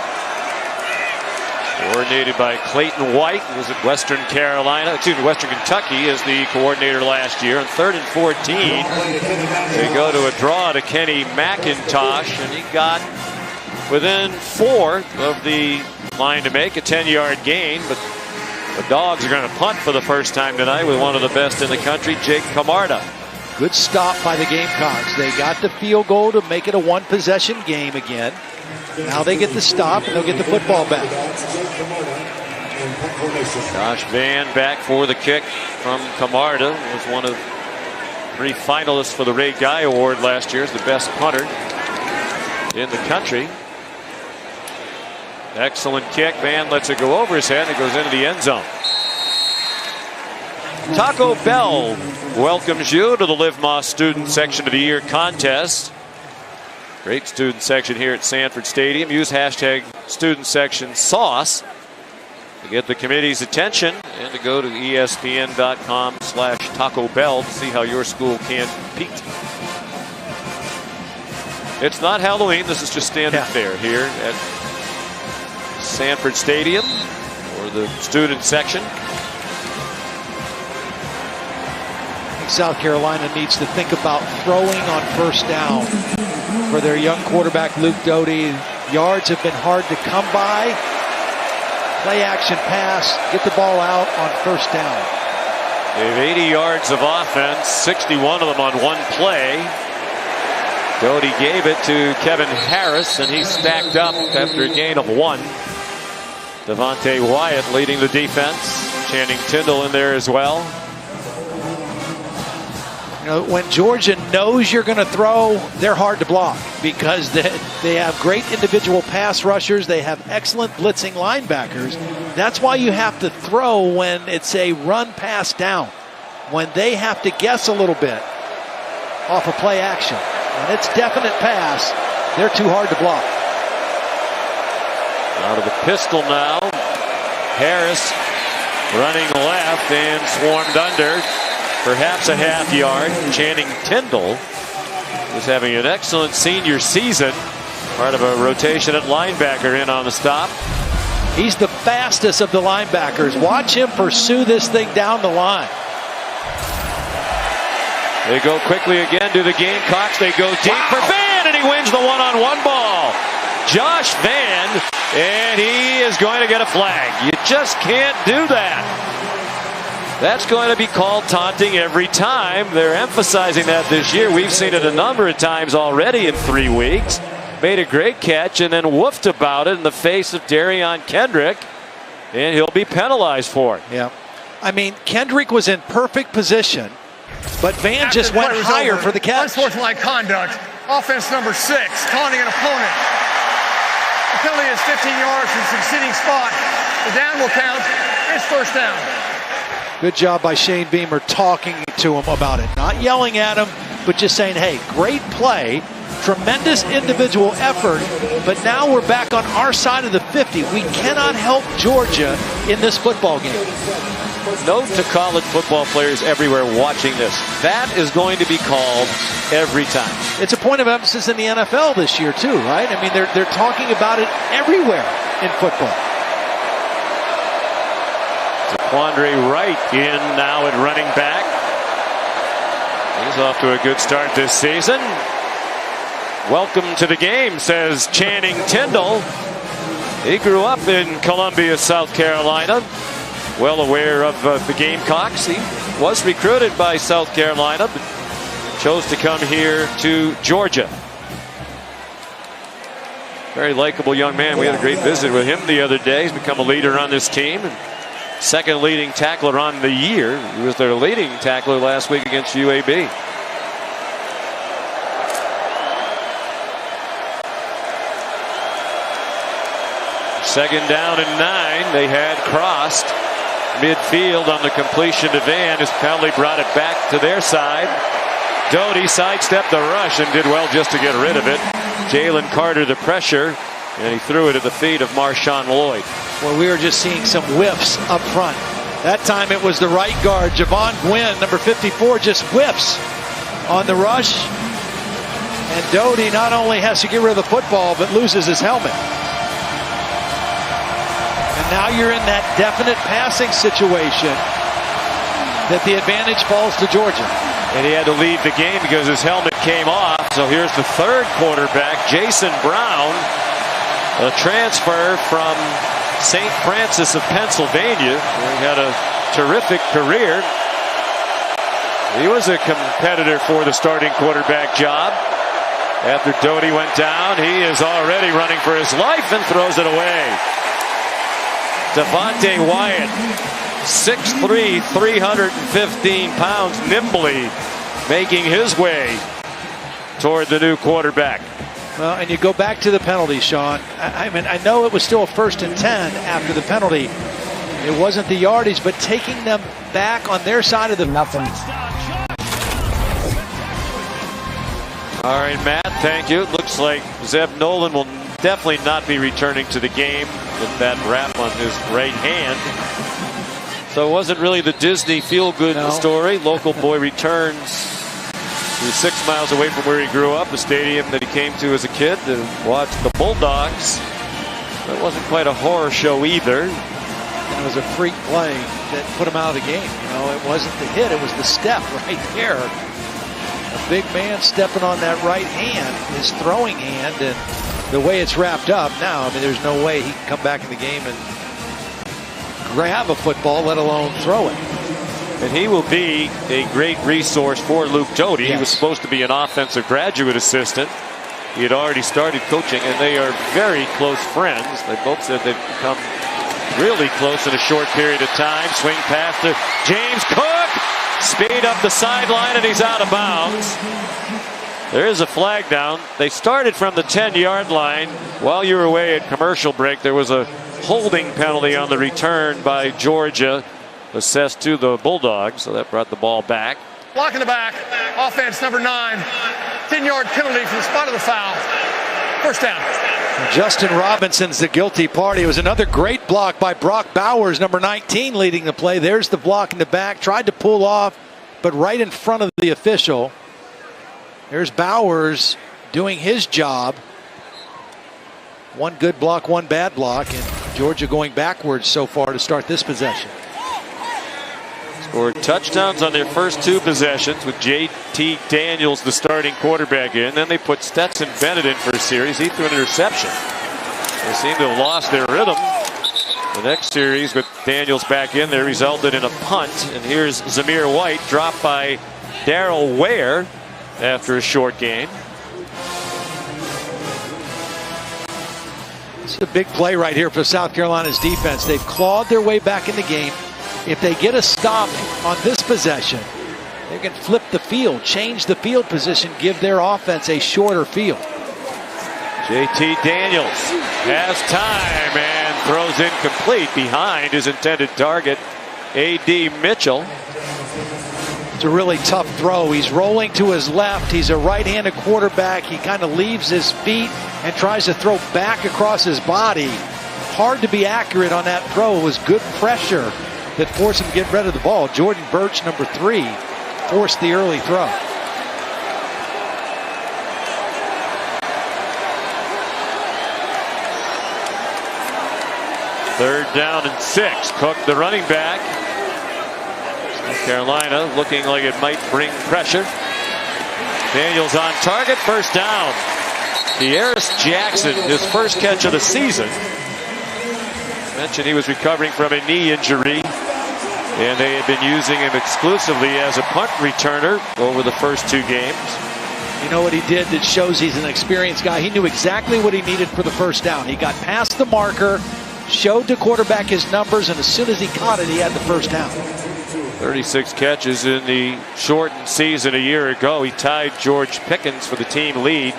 Coordinated by Clayton White, who was at Western Kentucky as the coordinator last year. And 3rd and 14, they go to a draw to Kenny McIntosh, and he got within 4 of the line to make a 10-yard gain. But the Dogs are going to punt for the first time tonight with one of the best in the country, Jake Camarda. Good stop by the Gamecocks. They got the field goal to make it a one-possession game again. Now they get the stop, and they'll get the football back. Josh Van back for the kick from Camarda. Was one of 3 finalists for the Ray Guy Award last year as the best punter in the country. Excellent kick. Van lets it go over his head. It goes into the end zone. Taco Bell welcomes you to the Liv Moss Student Section of the Year contest. Great student section here at Sanford Stadium. Use hashtag student section sauce to get the committee's attention and to go to ESPN.com/Taco Bell to see how your school can compete. It's not Halloween. This is just standard fare here at Sanford Stadium or the student section. South Carolina needs to think about throwing on first down for their young quarterback Luke Doty. Yards have been hard to come by. Play action pass, get the ball out on first down. They have 80 yards of offense, 61 of them on one play. Doty gave it to Kevin Harris, and he stacked up after a gain of 1. Devontae Wyatt leading the defense. Channing Tindall in there as well. You know, when Georgia knows you're going to throw, they're hard to block because they have great individual pass rushers. They have excellent blitzing linebackers. That's why you have to throw when it's a run pass down. When they have to guess a little bit off a play action. When it's definite pass, they're too hard to block. Out of the pistol now. Harris running left and swarmed under. Perhaps a half yard. Channing Tindall is having an excellent senior season. Part of a rotation at linebacker in on the stop. He's the fastest of the linebackers. Watch him pursue this thing down the line. They go quickly again to the Gamecocks. They go deep for Van, and he wins the one-on-one ball. Josh Van, and he is going to get a flag. You just can't do that. That's going to be called taunting every time. They're emphasizing that this year. We've seen it a number of times already in 3 weeks. Made a great catch and then woofed about it in the face of Darion Kendrick, and he'll be penalized for it. Yeah. I mean, Kendrick was in perfect position, but Van just went higher for the catch. Unsportsmanlike conduct. Offense number 6, taunting an opponent. The penalty is 15 yards from succeeding spot. The down will count. It's first down. Good job by Shane Beamer talking to him about it. Not yelling at him, but just saying, hey, great play, tremendous individual effort, but now we're back on our side of the 50. We cannot help Georgia in this football game. Note to college football players everywhere watching this. That is going to be called every time. It's a point of emphasis in the NFL this year, too, right? I mean, they're talking about it everywhere in football. Quandre Wright in now at running back. He's off to a good start this season. Welcome to the game, says Channing Tindall. He grew up in Columbia, South Carolina. Well aware of the Gamecocks. He was recruited by South Carolina, but chose to come here to Georgia. Very likable young man. We had a great visit with him the other day. He's become a leader on this team. And second leading tackler on the year. He was their leading tackler last week against UAB. Second down and 9. They had crossed midfield on the completion to Van. His penalty brought it back to their side. Doty sidestepped the rush and did well just to get rid of it. Jalen Carter the pressure, and he threw it at the feet of Marshawn Lloyd. Well, we were just seeing some whiffs up front. That time it was the right guard, Javon Gwynn, number 54, just whiffs on the rush. And Doty not only has to get rid of the football, but loses his helmet. And now you're in that definite passing situation that the advantage falls to Georgia. And he had to leave the game because his helmet came off. So here's the third quarterback, Jason Brown, a transfer from St. Francis of Pennsylvania. He had a terrific career. He was a competitor for the starting quarterback job. After Doty went down, he is already running for his life and throws it away. Devontae Wyatt, 6'3", 315 pounds, nimbly making his way toward the new quarterback. Well, and you go back to the penalty, Sean. I mean, I know it was still a 1st and 10 after the penalty. It wasn't the yardage, but taking them back on their side of the... Nothing. All right, Matt, thank you. It looks like Zeb Nolan will definitely not be returning to the game with that wrap on his right hand. So it wasn't really the Disney feel-good story. Local boy returns. He was 6 miles away from where he grew up, the stadium that he came to as a kid to watch the Bulldogs. It wasn't quite a horror show either. It was a freak play that put him out of the game. You know, it wasn't the hit, it was the step right there. A big man stepping on that right hand, his throwing hand, and the way it's wrapped up now, I mean, there's no way he can come back in the game and grab a football, let alone throw it. And he will be a great resource for Luke Doty. Yes. He was supposed to be an offensive graduate assistant. He had already started coaching, and they are very close friends. They both said they've become really close in a short period of time. Swing pass to James Cook. Speed up the sideline, and he's out of bounds. There is a flag down. They started from the 10-yard line. While you were away at commercial break, there was a holding penalty on the return by Georgia, assessed to the Bulldogs, so that brought the ball back. Block in the back. Offense number 9. 10-yard penalty from the spot of the foul. First down. Justin Robinson's the guilty party. It was another great block by Brock Bowers, number 19, leading the play. There's the block in the back. Tried to pull off, but right in front of the official. There's Bowers doing his job. One good block, one bad block, and Georgia going backwards so far to start this possession. Scored touchdowns on their first 2 possessions with J.T. Daniels, the starting quarterback, in. Then they put Stetson Bennett in for a series. He threw an interception. They seem to have lost their rhythm. The next series with Daniels back in there resulted in a punt. And here's Zamir White, dropped by Darrell Ware after a short game. This is a big play right here for South Carolina's defense. They've clawed their way back in the game. If they get a stop on this possession, they can flip the field, change the field position, give their offense a shorter field. J.T. Daniels has time and throws incomplete behind his intended target, A.D. Mitchell. It's a really tough throw. He's rolling to his left. He's a right-handed quarterback. He kind of leaves his feet and tries to throw back across his body. Hard to be accurate on that throw. It was good pressure that forced him to get rid of the ball. Jordan Birch, number 3, forced the early throw. Third down and 6. Cook, the running back. South Carolina looking like it might bring pressure. Daniels on target. First down. De'Aris Jackson, his first catch of the season. Mentioned he was recovering from a knee injury, and they had been using him exclusively as a punt returner over the first 2 games. You know what he did that shows he's an experienced guy? He knew exactly what he needed for the first down. He got past the marker, showed the quarterback his numbers, and as soon as he caught it, he had the first down. 36 catches in the shortened season a year ago. He tied George Pickens for the team lead.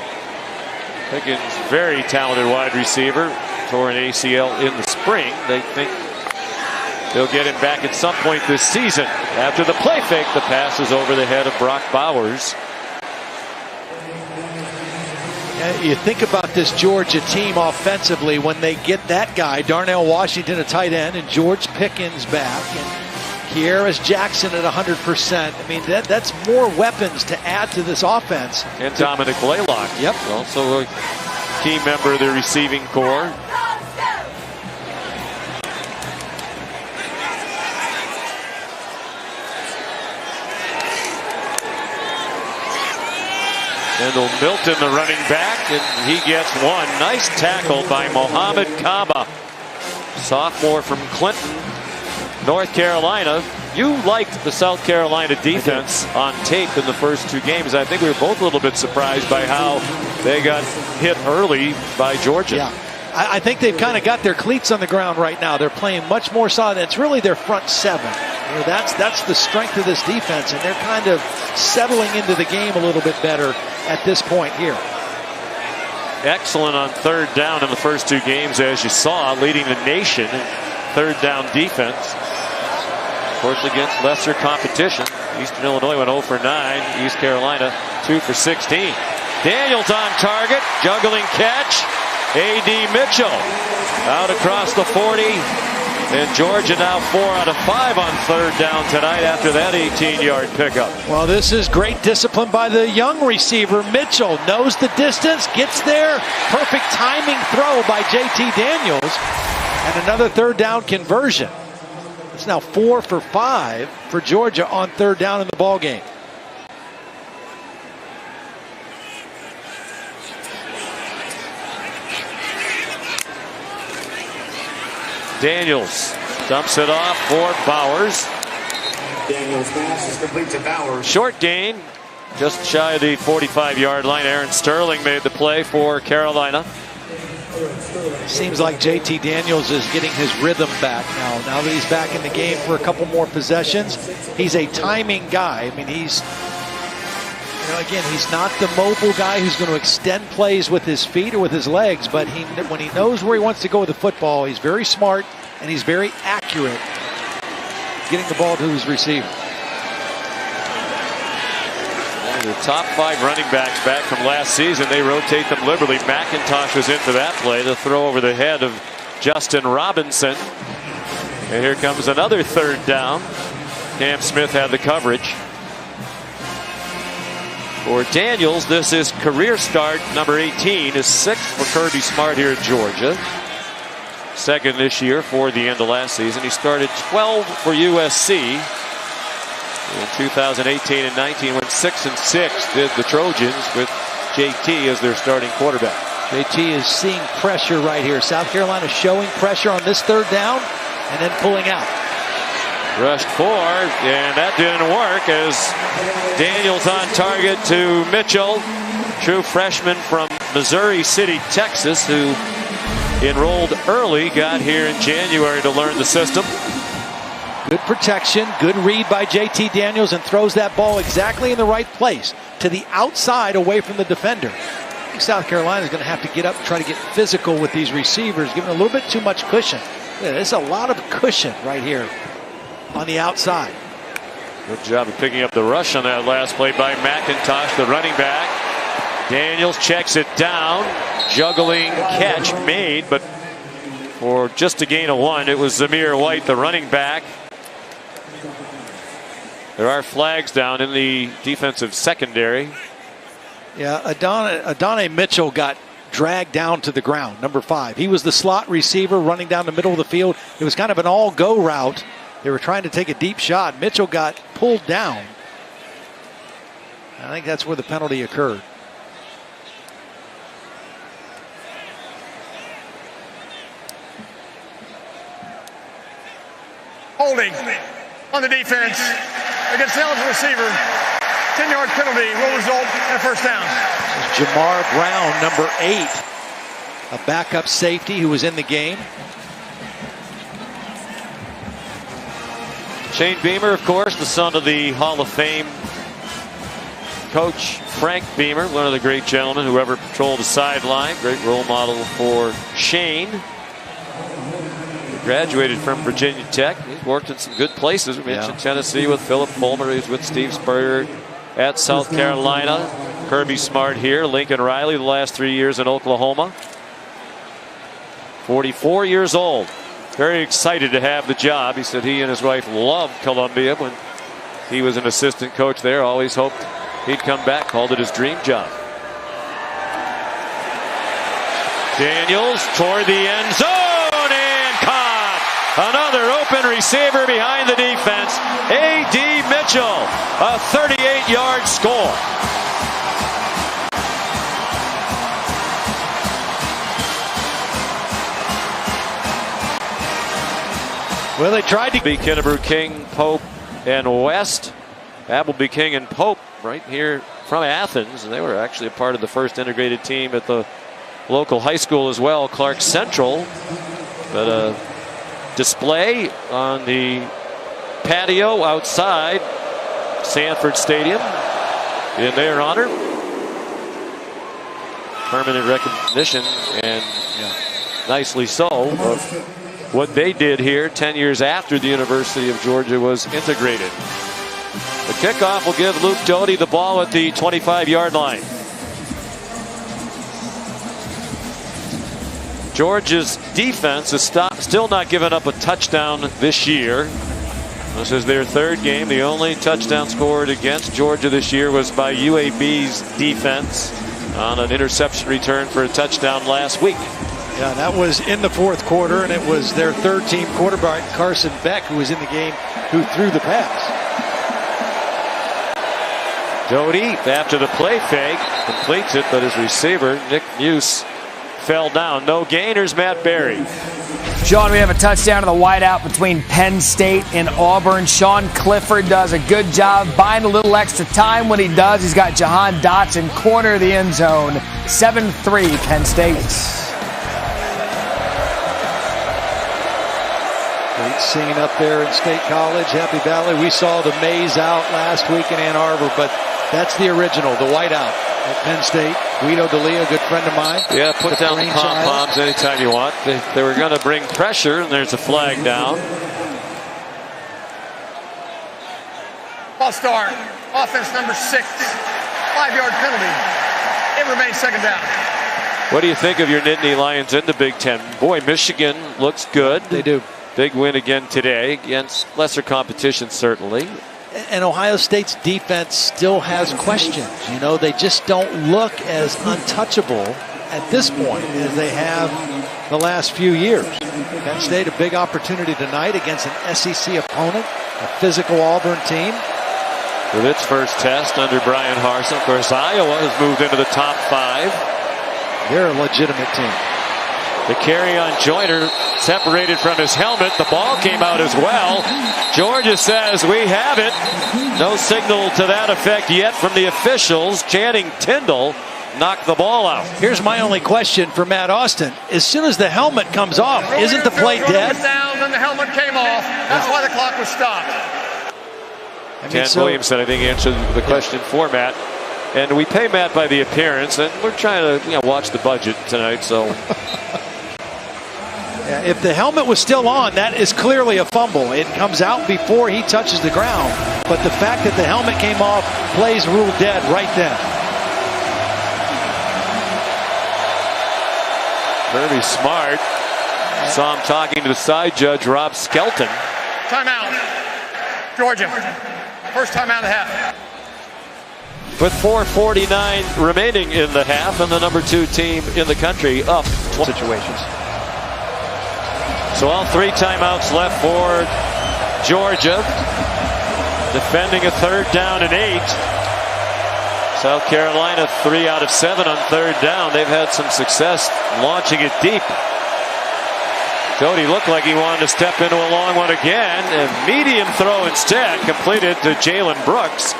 Pickens, very talented wide receiver, tore an ACL in the spring. They think they'll get him back at some point this season. After the play fake, the pass is over the head of Brock Bowers. You think about this Georgia team offensively when they get that guy, Darnell Washington, a tight end, and George Pickens back, and De'Aris Jackson at 100%. I mean, that's more weapons to add to this offense. And Dominic Blaylock. Yep. Also a key member of the receiving corps. Kendall Milton, the running back, and he gets one. Nice tackle by Mohamed Kaba, sophomore from Clinton, North Carolina. You liked the South Carolina defense on tape in the first two games. I think we were both a little bit surprised by how they got hit early by Georgia. Yeah. I think they've kind of got their cleats on the ground right now. They're playing much more solid. It's really their front seven. You know, that's the strength of this defense, and they're kind of settling into the game a little bit better at this point here. Excellent on third down in the first two games, as you saw, leading the nation in third down defense. Of course, against lesser competition. Eastern Illinois went 0 for 9. East Carolina 2 for 16. Daniels on target, juggling catch. A.D. Mitchell out across the 40. And Georgia now 4 out of 5 on third down tonight after that 18-yard pickup. Well, this is great discipline by the young receiver. Mitchell knows the distance, gets there. Perfect timing throw by J.T. Daniels. And another third down conversion. It's now 4 for 5 for Georgia on third down in the ball game. Daniels dumps it off for Bowers. Daniels' pass is complete to Bowers. Short gain, just shy of the 45-yard line. Aaron Sterling made the play for Carolina. Seems like J.T. Daniels is getting his rhythm back now. Now that he's back in the game for a couple more possessions, he's a timing guy. I mean, he's, you know, again, he's not the mobile guy who's going to extend plays with his feet or with his legs, but when he knows where he wants to go with the football, he's very smart and he's very accurate getting the ball to his receiver. The top 5 running backs back from last season, they rotate them liberally. McIntosh was into that play, the throw over the head of Justin Robinson. And here comes another third down. Cam Smith had the coverage. For Daniels, this is career start number 18, his 6th for Kirby Smart here at Georgia. 2nd this year for the end of last season. He started 12 for USC. In 2018 and 19, went 6-6, did the Trojans with JT as their starting quarterback. JT is seeing pressure right here. South Carolina showing pressure on this third down and then pulling out. Rushed forward, and that didn't work as Daniels on target to Mitchell, true freshman from Missouri City, Texas, who enrolled early, got here in January to learn the system. Good protection, good read by J.T. Daniels, and throws that ball exactly in the right place to the outside away from the defender. I think South Carolina is going to have to get up and try to get physical with these receivers, giving a little bit too much cushion. Yeah, there's a lot of cushion right here on the outside. Good job of picking up the rush on that last play by McIntosh, the running back. Daniels checks it down, juggling catch made, but for just a gain of 1, it was Zamir White, the running back. There are flags down in the defensive secondary. Yeah, Adonai Mitchell got dragged down to the ground, number 5. He was the slot receiver running down the middle of the field. It was kind of an all-go route. They were trying to take a deep shot. Mitchell got pulled down. I think that's where the penalty occurred. Holding on the defense against the eligible receiver. 10-yard penalty will result in a first down. Jamar Brown, number 8, a backup safety who was in the game. Shane Beamer, of course, the son of the Hall of Fame coach Frank Beamer, one of the great gentlemen who ever patrolled the sideline. Great role model for Shane. Graduated from Virginia Tech. He's worked in some good places. We mentioned Tennessee with Philip Fulmer. He's with Steve Spurrier at South Carolina. Kirby Smart here. Lincoln Riley the last 3 years in Oklahoma. 44 years old. Very excited to have the job. He said he and his wife loved Columbia when he was an assistant coach there. Always hoped he'd come back. Called it his dream job. Daniels toward the end zone. Another open receiver behind the defense. A.D. Mitchell, a 38-yard score. Well, they tried to be Kennebrew, King, Pope, and West. Appleby, King, and Pope right here from Athens, and they were actually a part of the first integrated team at the local high school as well, Clark Central. But a display on the patio outside Sanford Stadium in their honor. Permanent recognition, and nicely so, of what they did here 10 years after the University of Georgia was integrated. The kickoff will give Luke Doty the ball at the 25-yard line. Georgia's defense is still not giving up a touchdown this year. This is their third game. The only touchdown scored against Georgia this year was by UAB's defense on an interception return for a touchdown last week. Yeah, that was in the fourth quarter, and it was their third-team quarterback, Carson Beck, who was in the game, who threw the pass. Doty, after the play fake, completes it, but his receiver, Nick Muse, fell down. No gainers, Matt Berry. Sean, we have a touchdown to the whiteout between Penn State and Auburn. Sean Clifford does a good job buying a little extra time when he does. He's got Jahan Dotson corner of the end zone. 7-3 Penn State. Great scene up there in State College, Happy Valley. We saw the maze out last week in Ann Arbor, but that's the original, the whiteout at Penn State. Guido D'Elia, a good friend of mine. Yeah, put down the pom-poms anytime you want. They were going to bring pressure, and there's a flag down. Ball start. Offense number 6. 5-yard penalty. It remains second down. What do you think of your Nittany Lions in the Big Ten? Boy, Michigan looks good. They do. Big win again today against lesser competition, certainly. And Ohio State's defense still has questions. You know, they just don't look as untouchable at this point as they have the last few years. Penn State, a big opportunity tonight against an SEC opponent, a physical Auburn team. With its first test under Brian Harsin. Of course, Iowa has moved into the top 5. They're a legitimate team. The carry on Joyner separated from his helmet. The ball came out as well. Georgia says we have it. No signal to that effect yet from the officials. Channing Tindall knocked the ball out. Here's my only question for Matt Austin. As soon as the helmet comes off, isn't the play dead? Down, then the helmet came off. That's why the clock was stopped. Ken Williamson, I think, answered the question for Matt. And we pay Matt by the appearance, and we're trying to watch the budget tonight, so... Yeah, if the helmet was still on, that is clearly a fumble. It comes out before he touches the ground. But the fact that the helmet came off, plays ruled dead right then. Kirby Smart. Saw him talking to the side judge, Rob Skelton. Timeout. Georgia. First timeout of the half. With 4:49 remaining in the half, and the number 2 team in the country up situations. So all 3 timeouts left for Georgia. Defending a 3rd down and 8. South Carolina 3 out of 7 on 3rd down. They've had some success launching it deep. Doty looked like he wanted to step into a long one again. A medium throw instead completed to Jalen Brooks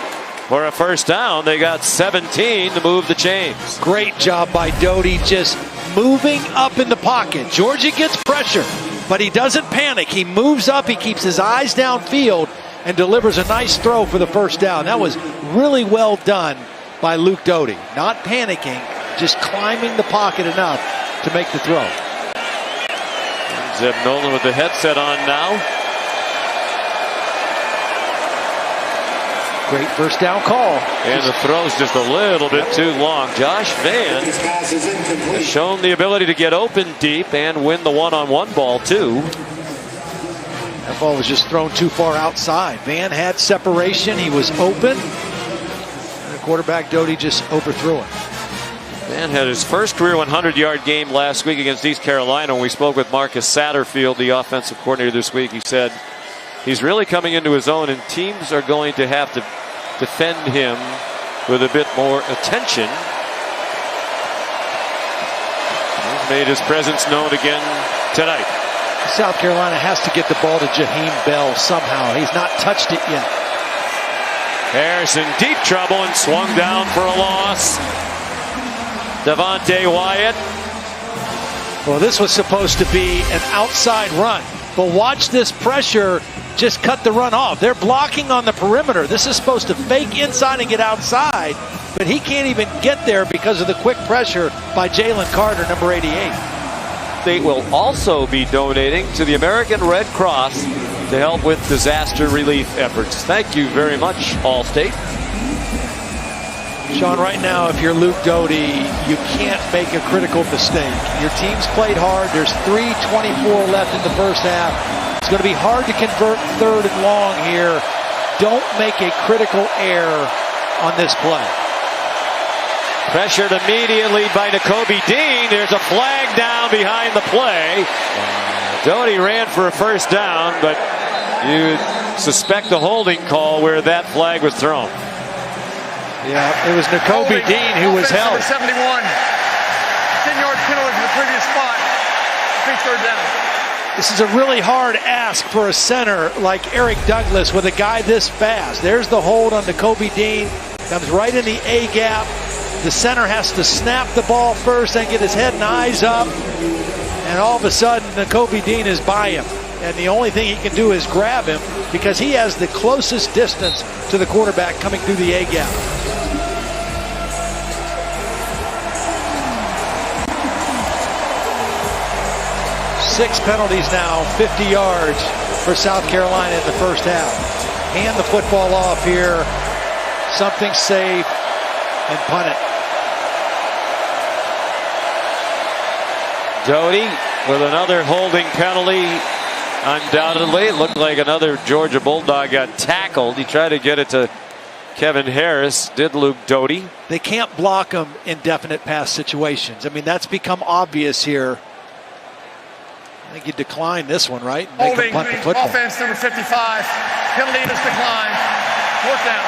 for a 1st down. They got 17 to move the chains. Great job by Doty, just moving up in the pocket. Georgia gets pressure, but he doesn't panic. He moves up, he keeps his eyes downfield, and delivers a nice throw for the 1st down. That was really well done by Luke Doty. Not panicking, just climbing the pocket enough to make the throw. Zeb Nolan with the headset on now. Great 1st down call. And the throw's just a little bit too long. Josh Vann has shown the ability to get open deep and win the one-on-one ball, too. That ball was just thrown too far outside. Vann had separation. He was open. And the quarterback, Doty, just overthrew it. Vann had his first career 100-yard game last week against East Carolina. When we spoke with Marcus Satterfield, the offensive coordinator this week, he said he's really coming into his own, and teams are going to have to defend him with a bit more attention. He's made his presence known again tonight. South Carolina has to get the ball to Jaheim Bell somehow. He's not touched it yet. Harris in deep trouble and swung down for a loss. Devontae Wyatt. Well, this was supposed to be an outside run, but watch this pressure just cut the run off. They're blocking on the perimeter. This is supposed to fake inside and get outside, but he can't even get there because of the quick pressure by Jalen Carter, number 88. They will also be donating to the American Red Cross to help with disaster relief efforts. Thank you very much, Allstate. Sean, right now, if you're Luke Doty, you can't make a critical mistake. Your team's played hard. There's 3:24 left in the first half. It's going to be hard to convert 3rd and long here. Don't make a critical error on this play. Pressured immediately by Nakobe Dean. There's a flag down behind the play. Doty ran for a first down, but you suspect the holding call where that flag was thrown. Yeah, it was Nakobe Dean who was held. 71. 10-yard penalty for the previous spot. Big 3rd down. This is a really hard ask for a center like Eric Douglas with a guy this fast. There's the hold on Nakobe Dean. Comes right in the A gap. The center has to snap the ball first and get his head and eyes up. And all of a sudden, Nakobe Dean is by him. And the only thing he can do is grab him because he has the closest distance to the quarterback coming through the A gap. Six penalties now, 50 yards for South Carolina in the first half. Hand the football off here. Something safe and punt it. Doty with another holding penalty. Undoubtedly, it looked like another Georgia Bulldog got tackled. He tried to get it to Kevin Harris. Did Luke Doty. They can't block him in definite pass situations. I mean, that's become obvious here. I think you decline this one, right? Make Holding, him punt the football. Offense number 55. Penalty is declined. 4th down.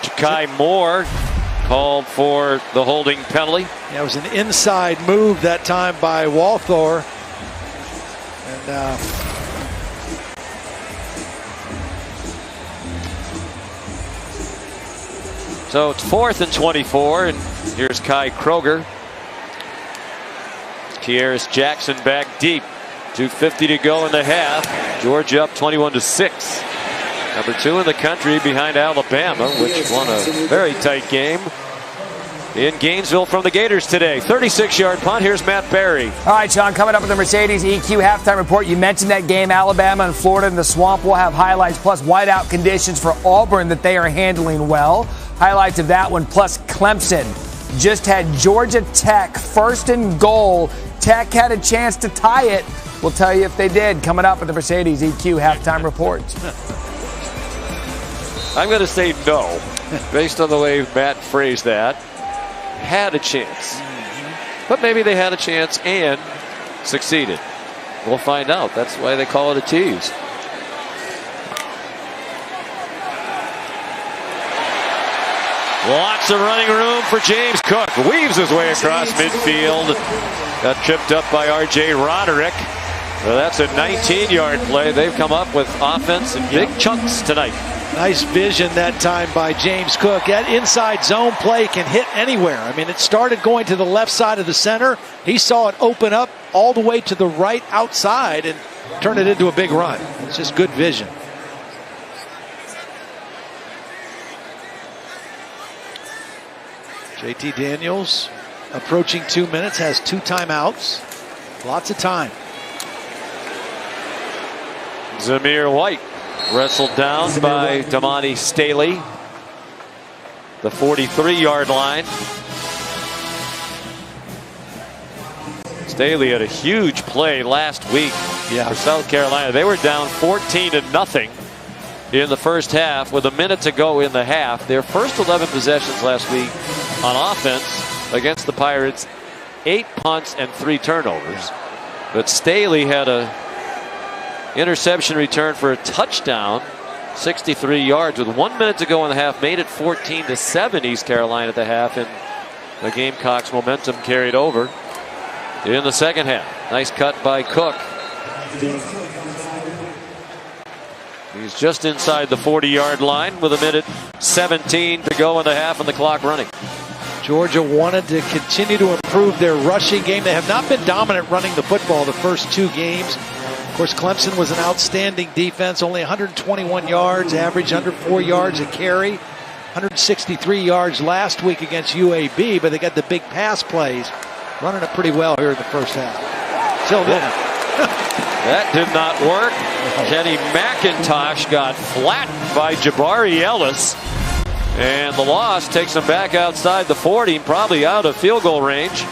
Ja'Kai Moore called for the holding penalty. Yeah, it was an inside move that time by Walthor. And so it's 4th and 24, and here's Kai Kroger. Kearis Jackson back deep. 2:50 to go in the half. Georgia up 21-6. Number 2 in the country behind Alabama, which won a very tight game in Gainesville from the Gators today. 36-yard punt. Here's Matt Berry. All right, Sean, coming up with the Mercedes EQ halftime report. You mentioned that game, Alabama and Florida in the swamp. We'll have highlights plus whiteout conditions for Auburn that they are handling well. Highlights of that one plus Clemson just had Georgia Tech 1st and goal. Tech had a chance to tie it. We'll tell you if they did. Coming up with the Mercedes EQ halftime report. I'm going to say no, based on the way Matt phrased that. Had a chance. But maybe they had a chance and succeeded. We'll find out. That's why they call it a tease. Lots of running room for James Cook. Weaves his way across midfield. Got tripped up by R.J. Roderick. Well, that's a 19-yard play. They've come up with offense in big chunks tonight. nice vision that time by James Cook. That inside zone play can hit anywhere. I mean, it started going to the left side of the center. He saw it open up all the way to the right outside and turn it into a big run. It's just good vision. JT Daniels approaching 2 minutes, has 2 timeouts. Lots of time. Zamir White wrestled down by Damani Staley. The 43-yard line. Staley had a huge play last week for South Carolina. They were down 14-0 in the first half with a minute to go in the half. Their first 11 possessions last week on offense against the Pirates, 8 punts and 3 turnovers. But Staley had a interception return for a touchdown, 63 yards with 1 minute to go in the half, made it 14-7 East Carolina at the half, and the Gamecocks momentum carried over in the second half. Nice cut by Cook. He's just inside the 40-yard line with 1:17 to go in the half and the clock running. Georgia wanted to continue to improve their rushing game. They have not been dominant running the football the first 2 games. Of course, Clemson was an outstanding defense, only 121 yards, average under 4 yards a carry. 163 yards last week against UAB, but they got the big pass plays. Running it pretty well here in the first half. Till then. That did not work. Kenny McIntosh got flattened by Jabari Ellis. And the loss takes him back outside the 40, probably out of field goal range.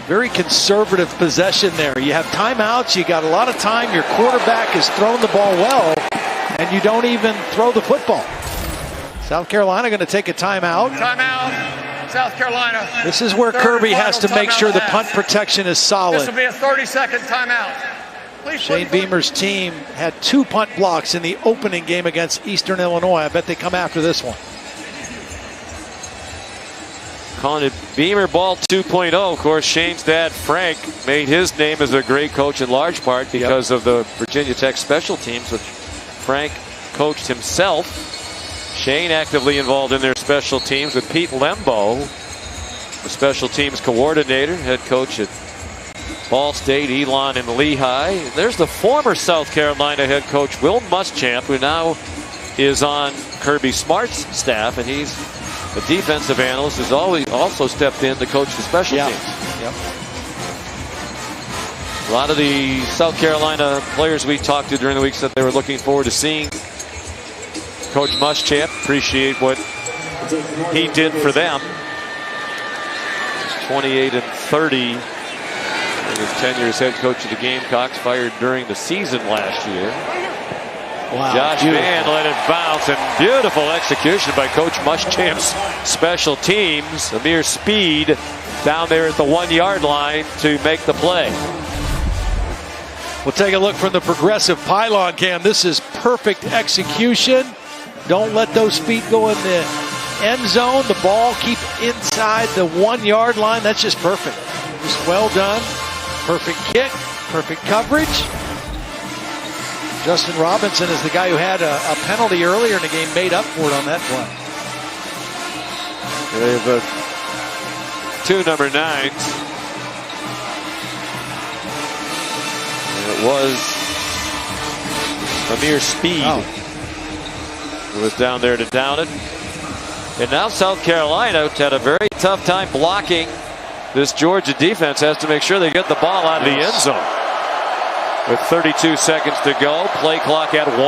Very conservative possession there. You have timeouts. You got a lot of time. Your quarterback has thrown the ball well, and you don't even throw the football. South Carolina going to take a timeout. Timeout, South Carolina. This is where Kirby has to make sure the punt protection is solid. This will be a 30-second timeout. Shane Beamer's team had 2 punt blocks in the opening game against Eastern Illinois. I bet they come after this one. Calling it Beamer Ball 2.0. Of course, Shane's dad, Frank, made his name as a great coach in large part because of the Virginia Tech special teams, which Frank coached himself. Shane actively involved in their special teams with Pete Lembo, the special teams coordinator, head coach at Ball State, Elon, and Lehigh. And there's the former South Carolina head coach, Will Muschamp, who now is on Kirby Smart's staff, and he's a defensive analyst who's always also stepped in to coach the special teams. Yep. A lot of the South Carolina players we talked to during the week said they were looking forward to seeing Coach Muschamp. Appreciate what he did for them. He's 28-30 in his tenure as head coach of the Gamecocks, fired during the season last year. Wow, Josh beautiful. Vann let it bounce, and beautiful execution by Coach Muschamp's special teams. A mere speed down there at the 1-yard line to make the play. We'll take a look from the progressive pylon cam. This is perfect execution. Don't let those feet go in the end zone. The ball keep inside the 1-yard line. That's just perfect. Just well done. Perfect kick. Perfect coverage. Justin Robinson is the guy who had a penalty earlier in the game, made up for it on that play. They have 2 number 9s. And it was a mere speed. It was down there to down it. And now South Carolina had a very tough time blocking this Georgia defense. Has to make sure they get the ball out of the end zone. With 32 seconds to go, play clock at 1.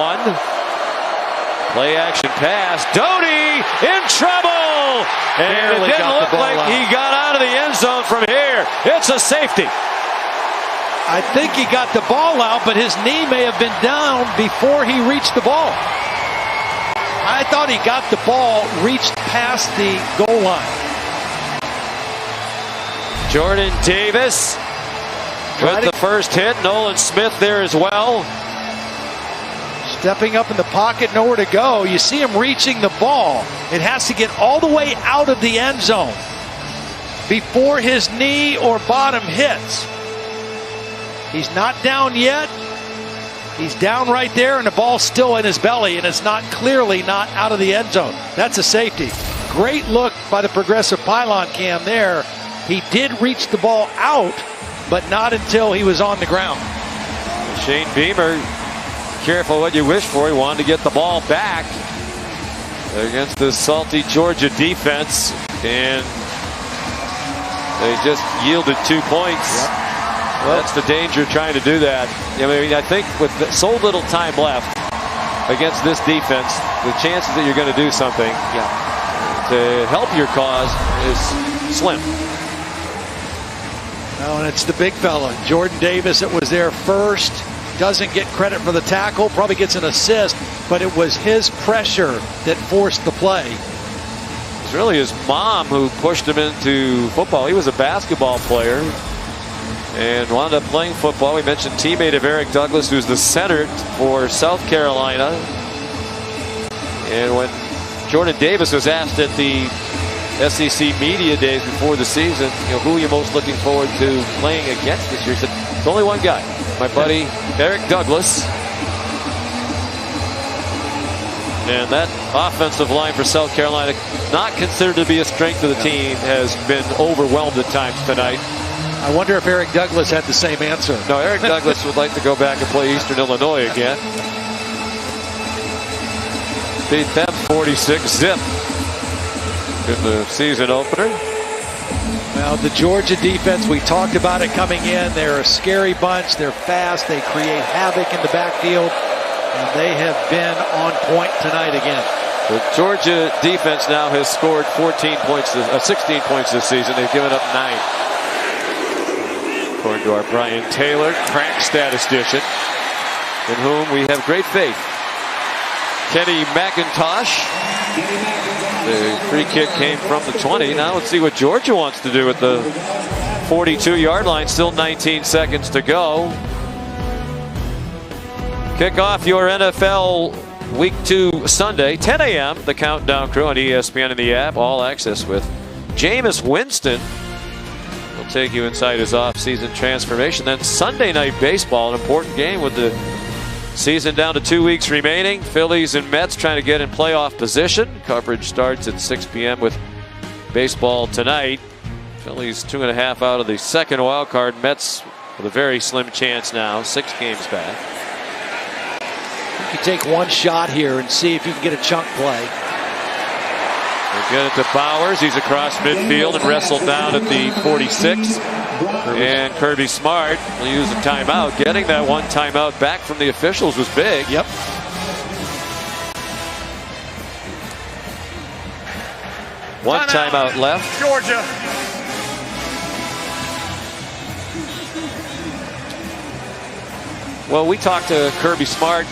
Play action pass. Doty in trouble! And it didn't look like he got out of the end zone from here. It's a safety. I think he got the ball out, but his knee may have been down before he reached the ball. I thought he got the ball, reached past the goal line. Jordan Davis with the first hit. Nolan Smith there as well. Stepping up in the pocket, nowhere to go. You see him reaching the ball. It has to get all the way out of the end zone before his knee or bottom hits. He's not down yet. He's down right there, and the ball's still in his belly, and it's clearly not out of the end zone. That's a safety. Great look by the progressive pylon cam there. He did reach the ball out, but not until he was on the ground. Shane Beamer, careful what you wish for. He wanted to get the ball back against the salty Georgia defense, and they just yielded 2 points. Yep. Well, that's the danger trying to do that. I mean, I think with so little time left against this defense, the chances that you're going to do something to help your cause is slim. Oh, and it's the big fella, Jordan Davis, that was there first. Doesn't get credit for the tackle, probably gets an assist, but it was his pressure that forced the play. It was really his mom who pushed him into football. He was a basketball player and wound up playing football. We mentioned teammate of Eric Douglas, who's the center for South Carolina. And when Jordan Davis was asked at the SEC media days before the season, who are you most looking forward to playing against this year? He said, it's only one guy, my buddy Eric Douglas. And that offensive line for South Carolina, not considered to be a strength of the team, has been overwhelmed at times tonight. I wonder if Eric Douglas had the same answer. No, Eric Douglas would like to go back and play Eastern Illinois again. Beat them 46-zip in the season opener. Well, the Georgia defense, we talked about it coming in. They're a scary bunch. They're fast. They create havoc in the backfield. And they have been on point tonight again. The Georgia defense now has scored 16 points this season. They've given up 9. According to our Brian Taylor, crack statistician, in whom we have great faith. Kenny McIntosh. The free kick came from the 20. Now let's see what Georgia wants to do at the 42-yard line. Still 19 seconds to go. Kick off your NFL Week 2 Sunday, 10 a.m. The Countdown Crew on ESPN and the app. All access with Jameis Winston. We'll take you inside his offseason transformation. Then Sunday Night Baseball, an important game with the season down to 2 weeks remaining. Phillies and Mets trying to get in playoff position. Coverage starts at 6 p.m. with baseball tonight. Phillies 2.5 out of the second wild card. Mets with a very slim chance now, 6 games back. You take one shot here and see if you can get a chunk play. They get it to Bowers. He's across midfield and wrestled down at the 46. And Kirby Smart will use a timeout. Getting that one timeout back from the officials was big. Yep. One timeout left. Georgia. Well, we talked to Kirby Smart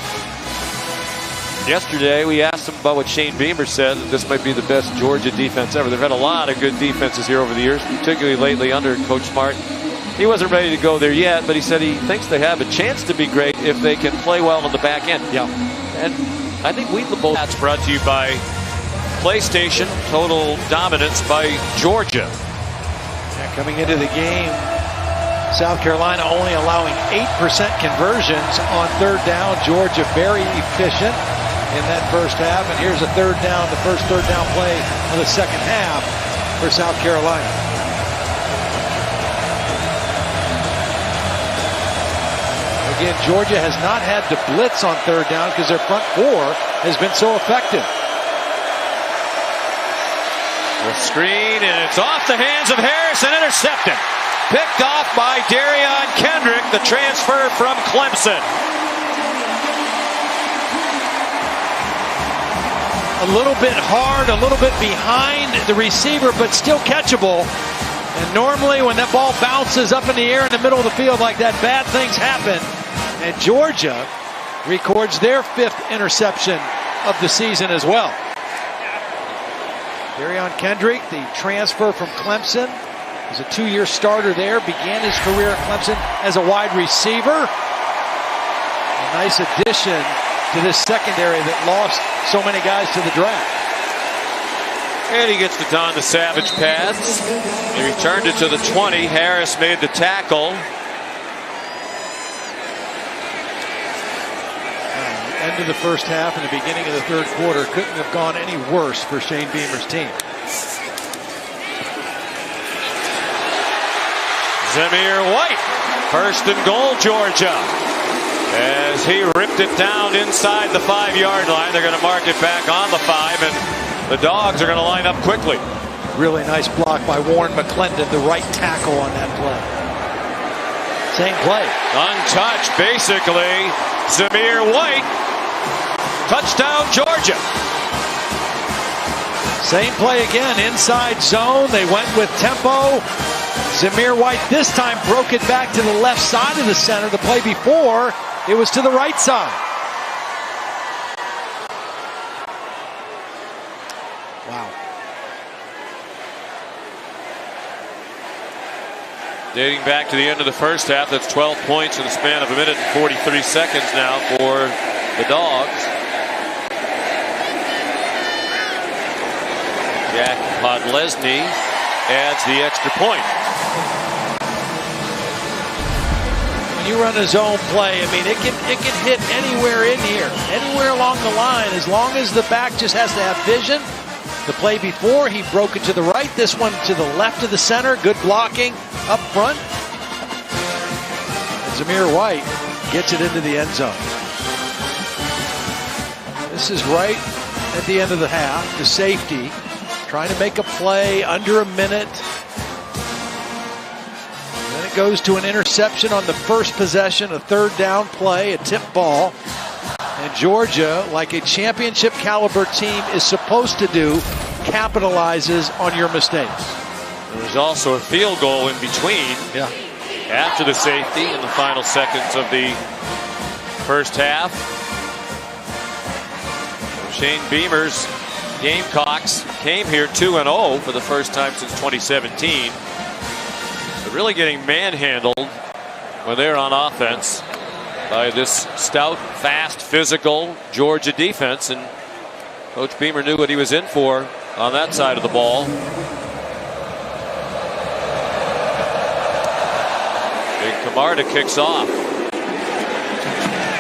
yesterday. We asked him about what Shane Beamer said, that this might be the best Georgia defense ever. They've had a lot of good defenses here over the years, particularly lately under Coach Smart. He wasn't ready to go there yet, but he said he thinks they have a chance to be great if they can play well on the back end. Yeah. And I think we both. That's brought to you by PlayStation. Total dominance by Georgia. Yeah, coming into the game, South Carolina only allowing 8% conversions on third down. Georgia very efficient in that first half. And here's a third down, the first third down play of the second half for South Carolina. Again, Georgia has not had to blitz on third down because their front four has been so effective. The screen, and it's off the hands of Harris and intercepted. Picked off by Darion Kendrick, the transfer from Clemson. A little bit hard, a little bit behind the receiver, but still catchable. And normally when that ball bounces up in the air in the middle of the field like that, bad things happen. And Georgia records their 5th interception of the season as well. Darion Kendrick, the transfer from Clemson, is a 2-year starter there. Began his career at Clemson as a wide receiver. A nice addition to this secondary that lost so many guys to the draft. And he gets to don the Savage pads. He returned it to the 20. Harris made the tackle. End of the first half and the beginning of the third quarter couldn't have gone any worse for Shane Beamer's team. Zamir White, 1st and goal, Georgia. As he ripped it down inside the 5-yard line, they're going to mark it back on the 5, and the Dogs are going to line up quickly. Really nice block by Warren McClendon, the right tackle on that play. Same play. Untouched, basically. Zamir White. Touchdown, Georgia. Same play again, inside zone. They went with tempo. Zamir White this time broke it back to the left side of the center. The play before, it was to the right side. Wow. Dating back to the end of the first half, that's 12 points in the span of 1 minute and 43 seconds now for the Dogs. Jack Podlesny adds the extra point. When you run a zone play, I mean, it can hit anywhere in here, anywhere along the line, as long as the back just has to have vision. The play before, he broke it to the right. This one to the left of the center. Good blocking up front. And Zamir White gets it into the end zone. This is right at the end of the half. The safety trying to make a play under a minute. Then it goes to an interception on the first possession, a third down play, a tip ball. And Georgia, like a championship caliber team is supposed to do, capitalizes on your mistakes. There was also a field goal in between. Yeah. After the safety in the final seconds of the first half. Shane Beamer's Gamecocks came here 2-0 for the first time since 2017. They're really getting manhandled when they're on offense by this stout, fast, physical Georgia defense, and Coach Beamer knew what he was in for on that side of the ball. Big Camarda kicks off.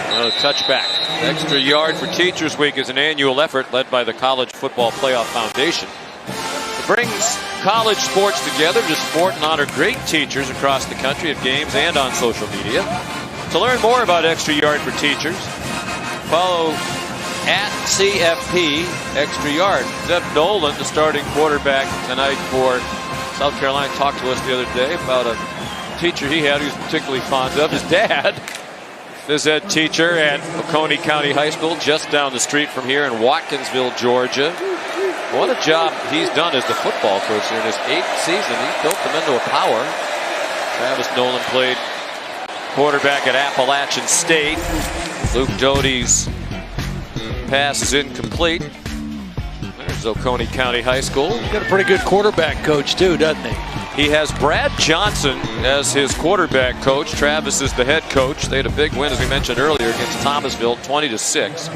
Another touchback. Extra Yard for Teachers Week is an annual effort led by the College Football Playoff Foundation. It brings college sports together to support and honor great teachers across the country at games and on social media. To learn more about Extra Yard for Teachers, follow @CFP Extra Yard. Zeb Nolan, the starting quarterback tonight for South Carolina, talked to us the other day about a teacher he had he was particularly fond of. His dad, phys ed teacher at Oconee County High School, just down the street from here in Watkinsville, Georgia. What a job he's done as the football coach here in his 8th season. He built them into a power. Travis Nolan played quarterback at Appalachian State. Luke Doty's pass is incomplete. There's Oconee County High School. He's got a pretty good quarterback coach too, doesn't he? He has Brad Johnson as his quarterback coach. Travis is the head coach. They had a big win, as we mentioned earlier, against Thomasville, 20-6.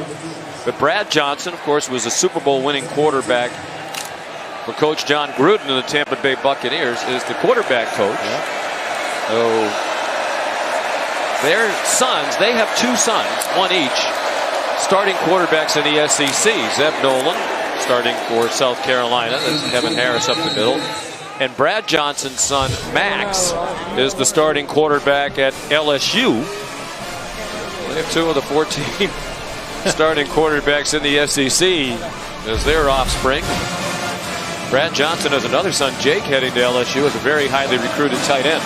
But Brad Johnson, of course, was a Super Bowl winning quarterback for Coach John Gruden and the Tampa Bay Buccaneers, is the quarterback coach. Yeah. So their sons, they have 2 sons, one each, starting quarterbacks in the SEC. Zeb Nolan starting for South Carolina. That's Kevin Harris up the middle. And Brad Johnson's son, Max, is the starting quarterback at LSU. They have 2 of the 14 starting quarterbacks in the SEC as their offspring. Brad Johnson has another son, Jake, heading to LSU as a very highly recruited tight end.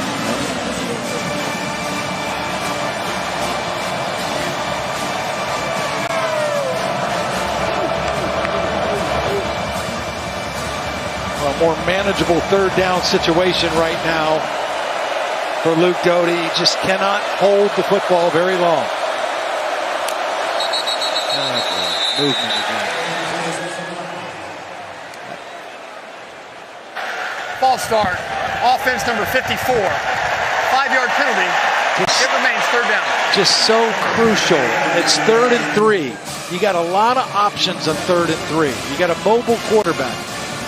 A more manageable third down situation right now for Luke Doty. He just cannot hold the football very long. Movement again. False start. Offense number 54. 5-yard penalty. It remains third down. Just so crucial. It's 3rd and 3. You got a lot of options on 3rd and 3. You got a mobile quarterback.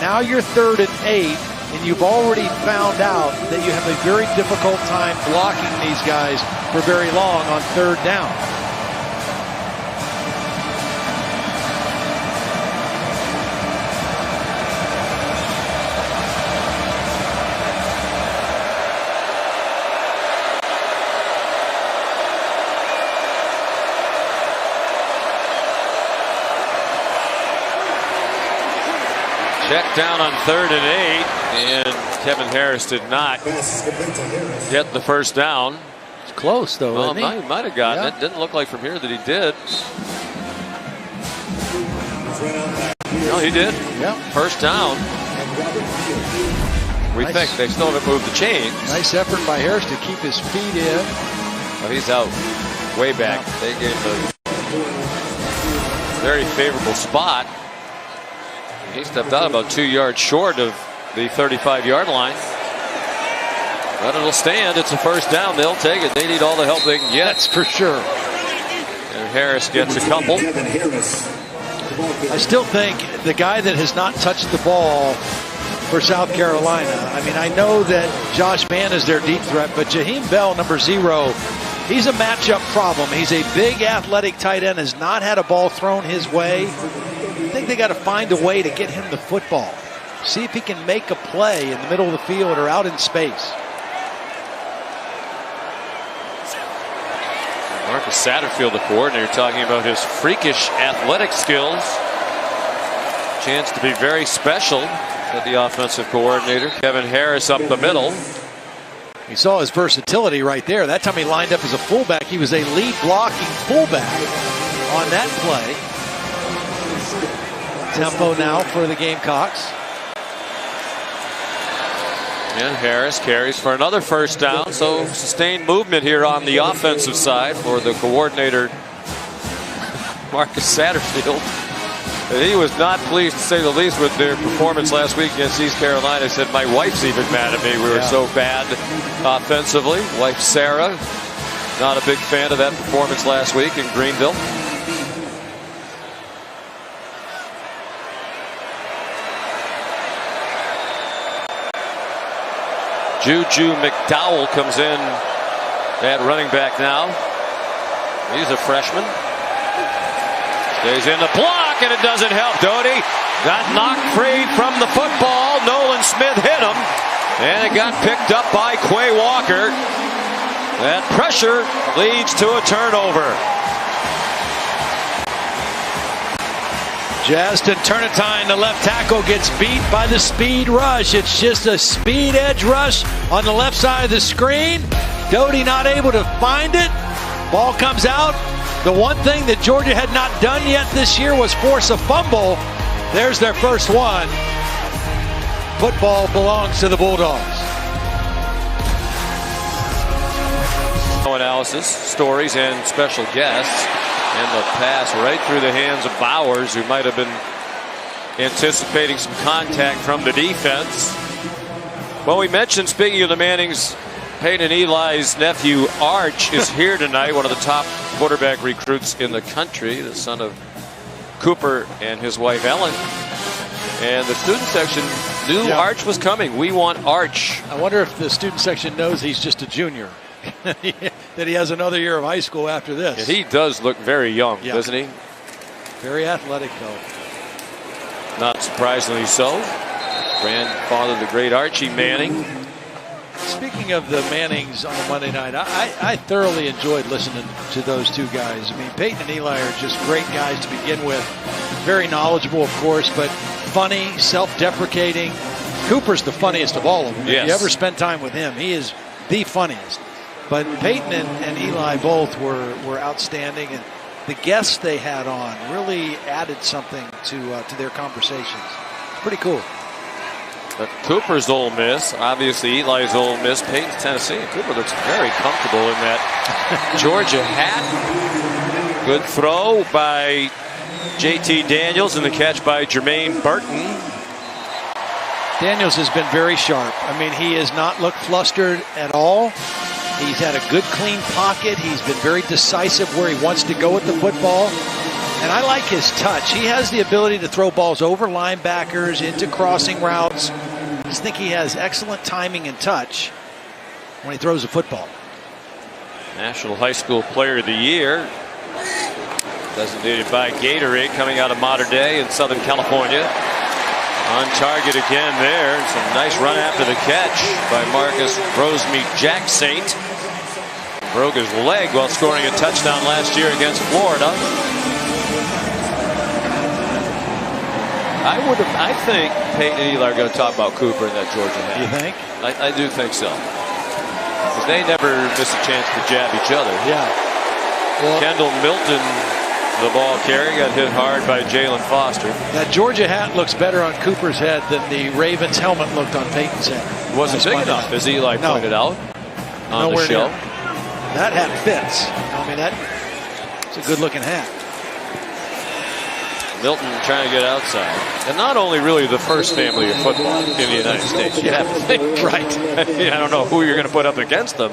Now you're 3rd and 8, and you've already found out that you have a very difficult time blocking these guys for very long on 3rd down. Check down on 3rd and 8, and Kevin Harris did not get the first down. It's close, though, Well, isn't he? might have gotten it. Didn't look like from here that he did. No, he did. Yeah. First down. We think they still haven't moved the chains. Nice effort by Harris to keep his feet in. Oh, he's out way back. They gave him a very favorable spot. He stepped out about 2 yards short of the 35-yard line. But it'll stand. It's a first down. They'll take it. They need all the help they can get. That's for sure. And Harris gets a couple. The I still think the guy that has not touched the ball for South Carolina, I mean, I know that Josh Mann is their deep threat, but Jaheim Bell, number 0, he's a matchup problem. He's a big athletic tight end, has not had a ball thrown his way. I think they got to find a way to get him the football. See if he can make a play in the middle of the field or out in space. Marcus Satterfield, the coordinator, talking about his freakish athletic skills. Chance to be very special, said the offensive coordinator. Kevin Harris up the middle. You saw his versatility right there. That time he lined up as a fullback. He was a lead blocking fullback on that play. Tempo now for the Gamecocks. And Harris carries for another first down. So sustained movement here on the offensive side for the coordinator, Marcus Satterfield. He was not pleased, to say the least, with their performance last week against East Carolina. He said, my wife's even mad at me. We were so bad offensively. Wife Sarah, not a big fan of that performance last week in Greenville. Juju McDowell comes in at running back now. He's a freshman. Stays in the block, and it doesn't help. Doty got knocked free from the football. Nolan Smith hit him, and it got picked up by Quay Walker. That pressure leads to a turnover. Justin Turnitine, the left tackle, gets beat by the speed rush. It's just a speed edge rush on the left side of the screen. Doty not able to find it. Ball comes out. The one thing that Georgia had not done yet this year was force a fumble. There's their first one. Football belongs to the Bulldogs. Analysis, stories, and special guests. And the pass right through the hands of Bowers, who might have been anticipating some contact from the defense. Well, we mentioned, speaking of the Mannings, Peyton and Eli's nephew Arch is here tonight, one of the top quarterback recruits in the country, the son of Cooper and his wife Ellen. And the student section knew Arch was coming. We want Arch. I wonder if the student section knows he's just a junior. That he has another year of high school after this. And he does look very young, doesn't he? Very athletic, though. Not surprisingly so. Grandfather of the great Archie Manning. Speaking of the Mannings on the Monday night, I thoroughly enjoyed listening to those two guys. I mean, Peyton and Eli are just great guys to begin with. Very knowledgeable, of course, but funny, self-deprecating. Cooper's the funniest of all of them. If you ever spend time with him, he is the funniest. But Peyton and Eli both were outstanding, and the guests they had on really added something to their conversations. It's pretty cool. But Cooper's Ole Miss, obviously Eli's Ole Miss, Peyton's Tennessee. Cooper looks very comfortable in that Georgia hat. Good throw by JT Daniels, and the catch by Jermaine Burton. Daniels has been very sharp. I mean, he has not looked flustered at all. He's had a good, clean pocket. He's been very decisive where he wants to go with the football. And I like his touch. He has the ability to throw balls over linebackers, into crossing routes. I just think he has excellent timing and touch when he throws the football. National High School Player of the Year. Designated by Gatorade, coming out of Mater Dei in Southern California. On target again there. Some nice run after the catch by Marcus Rosemead Jack Saint. Broke his leg while scoring a touchdown last year against Florida. I think Peyton and Eli are going to talk about Cooper in that Georgia hat. You think? I do think so. Because they never miss a chance to jab each other. Yeah. Well, Kendall Milton, the ball carrier, got hit hard by Jalen Foster. That Georgia hat looks better on Cooper's head than the Ravens helmet looked on Peyton's head. It wasn't big enough, as Eli pointed out on the show. That hat fits. I mean, it's a good-looking hat. Milton trying to get outside. And not only really the first family of football in the United States. You have to think. Right. I don't know who you're going to put up against them.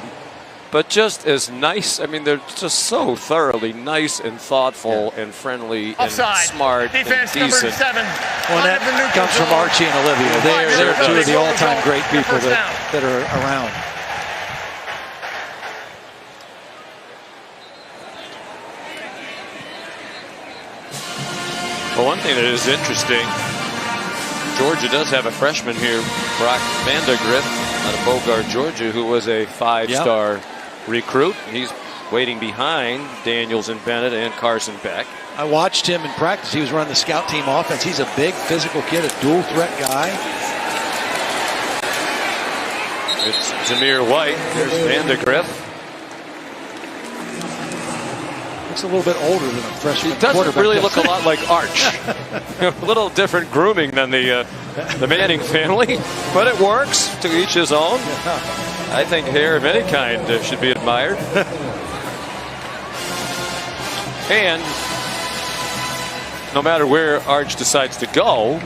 but just as nice. I mean, they're just so thoroughly nice and thoughtful and friendly Offside. and smart Defense and decent. number 7. Well, that comes from Archie and Olivia. They're two of the all-time great people that are around. Well, one thing that is interesting, Georgia does have a freshman here, Brock Vandegrift, out of Bogart, Georgia, who was a 5-star recruit. He's waiting behind Daniels and Bennett and Carson Beck. I watched him in practice. He was running the scout team offense. He's a big physical kid, a dual threat guy. It's Zamir White. There's Vandegrift. Looks a little bit older than a freshman. He doesn't really look a lot like Arch. A little different grooming than the Manning family, but it works. To each his own. I think hair of any kind should be admired. And no matter where Arch decides to go,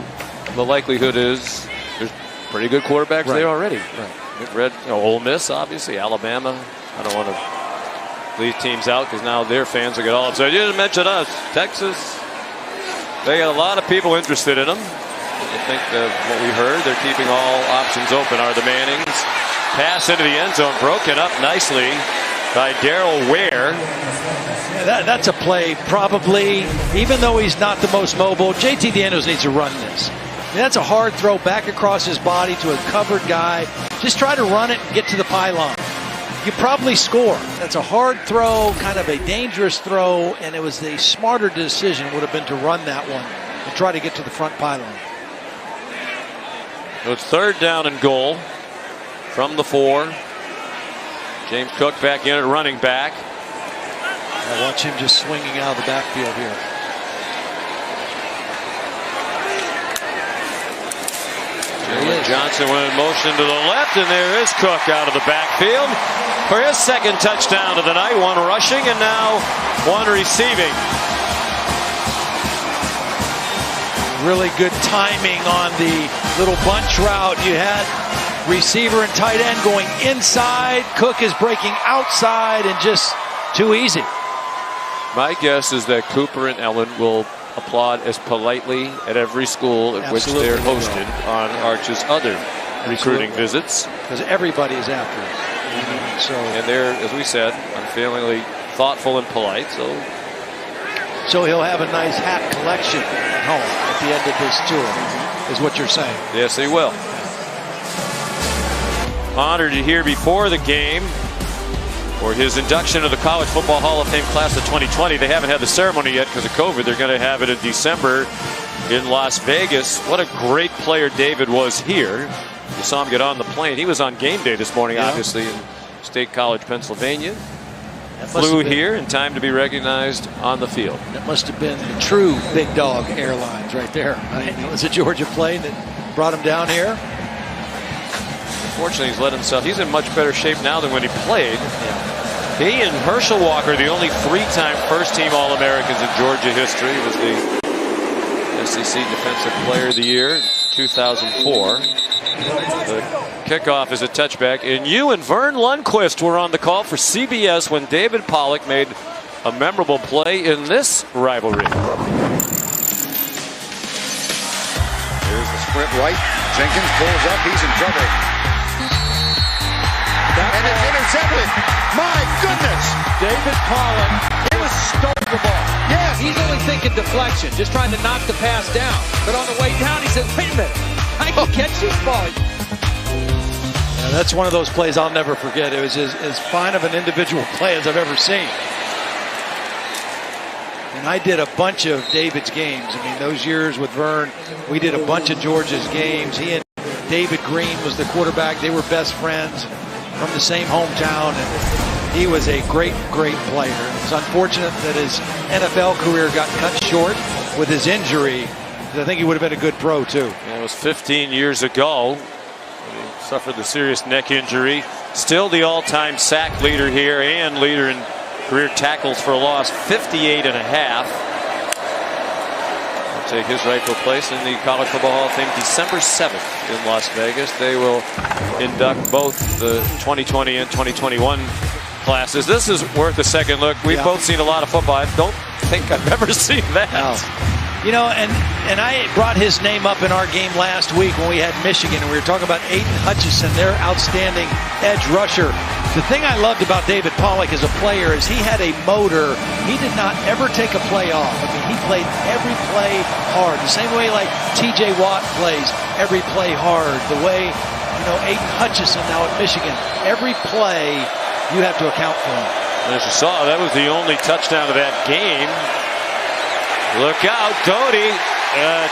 the likelihood is there's pretty good quarterbacks there already. We've read Ole Miss, obviously, Alabama. I don't want to leave teams out because now their fans will get all upset. You didn't mention us. Texas, they got a lot of people interested in them. I think what we heard, they're keeping all options open. Are the Mannings. Pass into the end zone, broken up nicely by Darrell Ware. Yeah, that's a play, probably, even though he's not the most mobile. JT Daniels needs to run this. I mean, that's a hard throw back across his body to a covered guy. Just try to run it and get to the pylon. You probably score. That's a hard throw, kind of a dangerous throw, and it was the smarter decision would have been to run that one and try to get to the front pylon. So it's 3rd down and goal from the 4. James Cook back in at running back. I watch him just swinging out of the backfield here. Johnson went in motion to the left, and there is Cook out of the backfield for his 2nd touchdown of the night. 1 rushing and now 1 receiving. Really good timing on the little bunch route. You had receiver and tight end going inside. Cook is breaking outside and just too easy. My guess is that Cooper and Ellen will applaud as politely at every school at which they're hosted on Arch's other recruiting visits. Because everybody is after it. So, and they're, as we said, unfailingly thoughtful and polite. So he'll have a nice hat collection at home at the end of this tour, is what you're saying. Yes, he will. Honored to hear before the game for his induction to the College Football Hall of Fame class of 2020. They haven't had the ceremony yet because of COVID. They're going to have it in December in Las Vegas. What a great player David was here. You saw him get on the plane. He was on game day this morning, obviously, in State College, Pennsylvania. Flew here in time to be recognized on the field. That must have been the true Big Dog Airlines right there. I mean, it was a Georgia plane that brought him down here. Unfortunately, he's let himself. He's in much better shape now than when he played. He and Herschel Walker, the only 3-time first-team All-Americans in Georgia history, was the SEC Defensive Player of the Year in 2004. The kickoff is a touchback, and you and Vern Lundquist were on the call for CBS when David Pollock made a memorable play in this rivalry. Here's the sprint right. Jenkins pulls up. He's in trouble. And it's intercepted. My goodness. David Pollock. It was stole the ball. Yes. He's only thinking deflection, just trying to knock the pass down. But on the way down, he says, wait a minute. I can catch this ball. Yeah, that's one of those plays I'll never forget. It was as fine of an individual play as I've ever seen. And I did a bunch of David's games. I mean, those years with Vern, we did a bunch of Georgia's games. He and David Green was the quarterback. They were best friends from the same hometown. And he was a great, great player. It's unfortunate that his NFL career got cut short with his injury. I think he would have been a good pro, too. Yeah, it was 15 years ago. He suffered the serious neck injury. Still the all-time sack leader here and leader in career tackles for a loss, 58 and a half. He'll take his rightful place in the College Football Hall of Fame December 7th in Las Vegas. They will induct both the 2020 and 2021 classes. This is worth a second look. We've both seen a lot of football. I don't think I've ever seen that. No. You know, and I brought his name up in our game last week when we had Michigan, and we were talking about Aiden Hutchinson, their outstanding edge rusher. The thing I loved about David Pollock as a player is he had a motor. He did not ever take a play off. I mean, he played every play hard. The same way like T.J. Watt plays every play hard. The way, you know, Aiden Hutchinson now at Michigan, every play you have to account for him. As you saw, that was the only touchdown of that game. Look out, Doty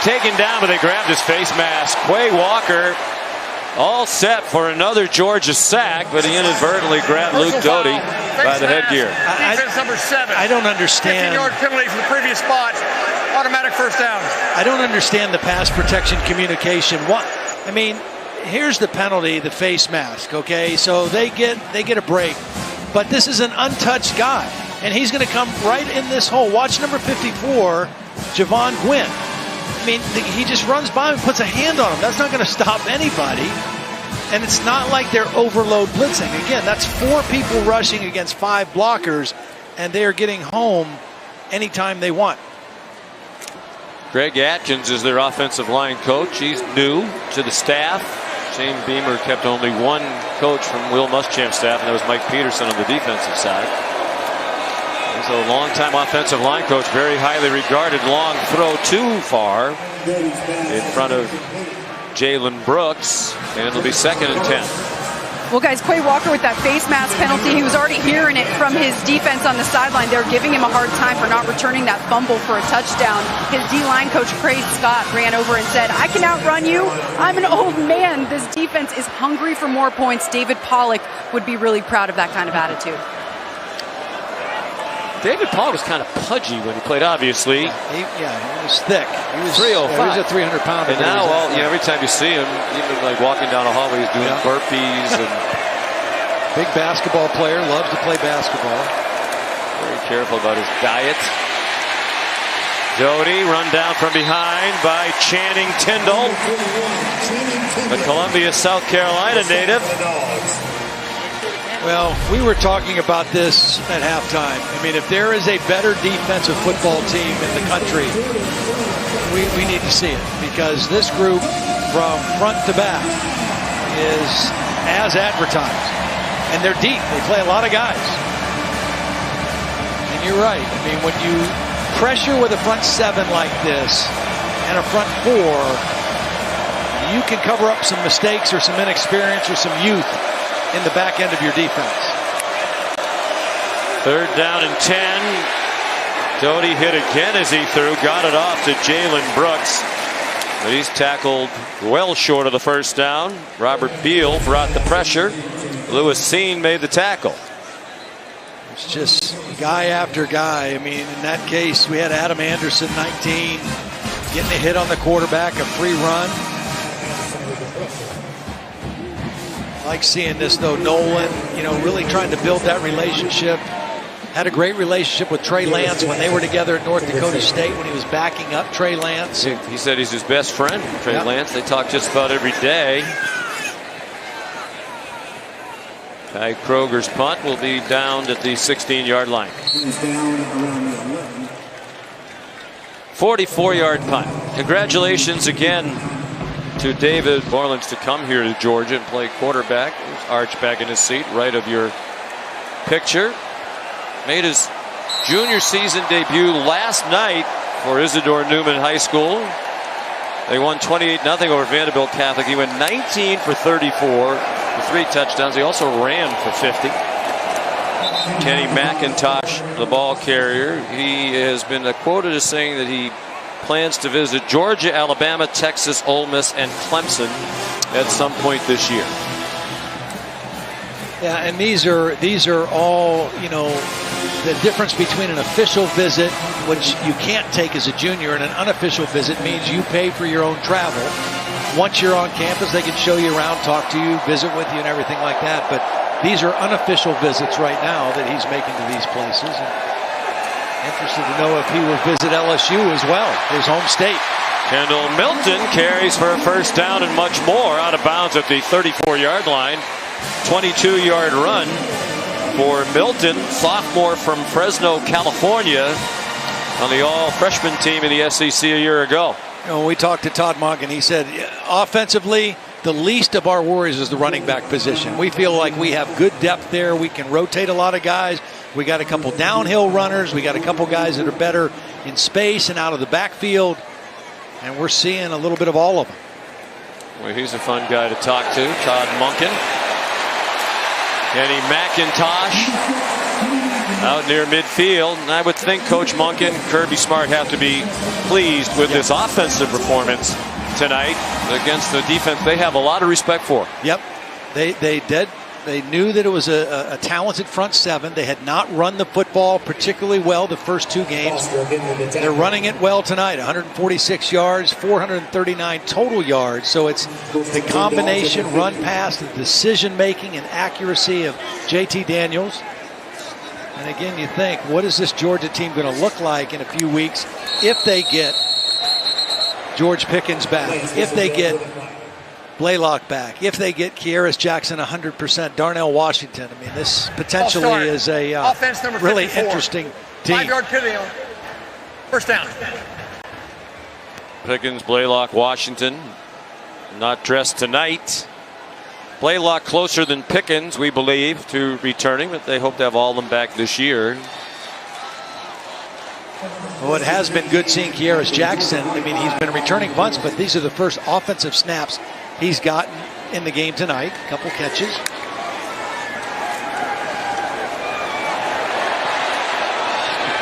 taken down, but they grabbed his face mask. Quay Walker all set for another Georgia sack, but he inadvertently grabbed Luke Doty by the headgear. Defense number 7. I don't understand. 15-yard penalty from the previous spot. Automatic first down. I don't understand the pass protection communication. What? I mean, here's the penalty, the face mask, okay? So they get a break. But this is an untouched guy. And he's going to come right in this hole. Watch number 54, Javon Gwynn. I mean, he just runs by him and puts a hand on him. That's not going to stop anybody. And it's not like they're overload blitzing. Again, that's 4 people rushing against 5 blockers, and they are getting home anytime they want. Greg Atkins is their offensive line coach. He's new to the staff. Shane Beamer kept only one coach from Will Muschamp's staff, and that was Mike Peterson on the defensive side. He's a longtime offensive line coach, very highly regarded. Long throw too far in front of Jalen Brooks, and it'll be 2nd and 10. Well, guys, Quay Walker with that face mask penalty, he was already hearing it from his defense on the sideline. They're giving him a hard time for not returning that fumble for a touchdown. His D-line coach, Craig Scott, ran over and said, "I can outrun you. I'm an old man." This defense is hungry for more points. David Pollock would be really proud of that kind of attitude. David Pollock was kind of pudgy when he played, obviously. He was thick. He was 305. He was a 300-pounder. And now, every time you see him, even like walking down a hallway, he's doing burpees. And big basketball player, loves to play basketball. Very careful about his diet. Doty run down from behind by Channing Tindall, the Columbia, South Carolina native. Well, we were talking about this at halftime. I mean, if there is a better defensive football team in the country, we need to see it, because this group from front to back is as advertised. And they're deep. They play a lot of guys. And you're right. I mean, when you pressure with a front 7 like this and a front 4, you can cover up some mistakes or some inexperience or some youth in the back end of your defense. 3rd down and 10. Doty hit again as he threw, got it off to Jalen Brooks. But he's tackled well short of the first down. Robert Beal brought the pressure. Lewis Seen made the tackle. It's just guy after guy. I mean, in that case, we had Adam Anderson, 19, getting a hit on the quarterback, a free run. I like seeing this, though. Nolan, really trying to build that relationship. Had a great relationship with Trey Lance when they were together at North Dakota State when he was backing up Trey Lance. He said he's his best friend, Trey Lance. They talk just about every day. Ty Kroger's punt will be down at the 16-yard line. 44-yard punt. Congratulations again to David Borland to come here to Georgia and play quarterback. There's Arch back in his seat, right of your picture. Made his junior season debut last night for Isidore Newman High School. They won 28-0 over Vanderbilt Catholic. He went 19 for 34 with 3 touchdowns. He also ran for 50. Kenny McIntosh, the ball carrier, he has been quoted as saying that he plans to visit Georgia, Alabama, Texas, Ole Miss, and Clemson at some point this year. Yeah, and these are all, the difference between an official visit, which you can't take as a junior, and an unofficial visit means you pay for your own travel. Once you're on campus, they can show you around, talk to you, visit with you, and everything like that. But these are unofficial visits right now that he's making to these places. And interested to know if he will visit LSU as well, his home state. Kendall Milton carries for a first down and much more, out of bounds at the 34-yard line. 22-yard run for Milton, sophomore from Fresno, California, on the all-freshman team in the SEC a year ago. You know, when we talked to Todd Monken, he said, offensively, the least of our worries is the running back position. We feel like we have good depth there. We can rotate a lot of guys. We got a couple downhill runners. We got a couple guys that are better in space and out of the backfield. And we're seeing a little bit of all of them. Well, he's a fun guy to talk to, Todd Monken. Kenny McIntosh out near midfield. And I would think Coach Monken, Kirby Smart have to be pleased with this offensive performance tonight against the defense they have a lot of respect for. Yep. They did. They knew that it was a talented front seven. They had not run the football particularly well the first two games. They're running it well tonight. 146 yards, 439 total yards. So it's the combination run pass, the decision making and accuracy of JT Daniels. And again, you think, what is this Georgia team going to look like in a few weeks if they get George Pickens back, if they get Blaylock back, if they get Kearis Jackson 100%, Darnell Washington. I mean, this potentially is a really interesting team. 5-yard pivot. First down. Pickens, Blaylock, Washington, not dressed tonight. Blaylock closer than Pickens, we believe, to returning, but they hope to have all of them back this year. Well, it has been good seeing Kearis Jackson. I mean, he's been returning punts, but these are the first offensive snaps he's gotten in the game tonight. A couple catches.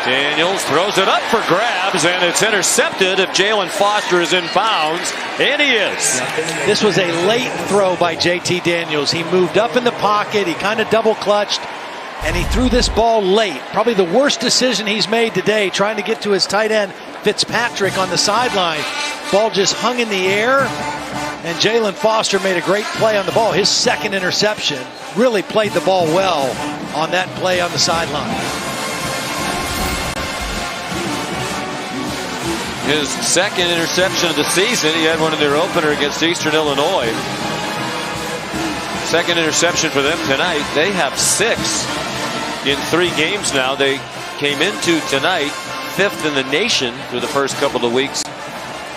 Daniels throws it up for grabs, and it's intercepted if Jalen Foster is in bounds, and he is. This was a late throw by JT Daniels. He moved up in the pocket. He kind of double clutched, and he threw this ball late. Probably the worst decision he's made today, trying to get to his tight end, Fitzpatrick, on the sideline. Ball just hung in the air, and Jalen Foster made a great play on the ball. His second interception. Really played the ball well on that play on the sideline. His second interception of the season. He had one in their opener against Eastern Illinois. Second interception for them tonight. They have 6 in 3 games now. They came into tonight 5th in the nation through the first couple of weeks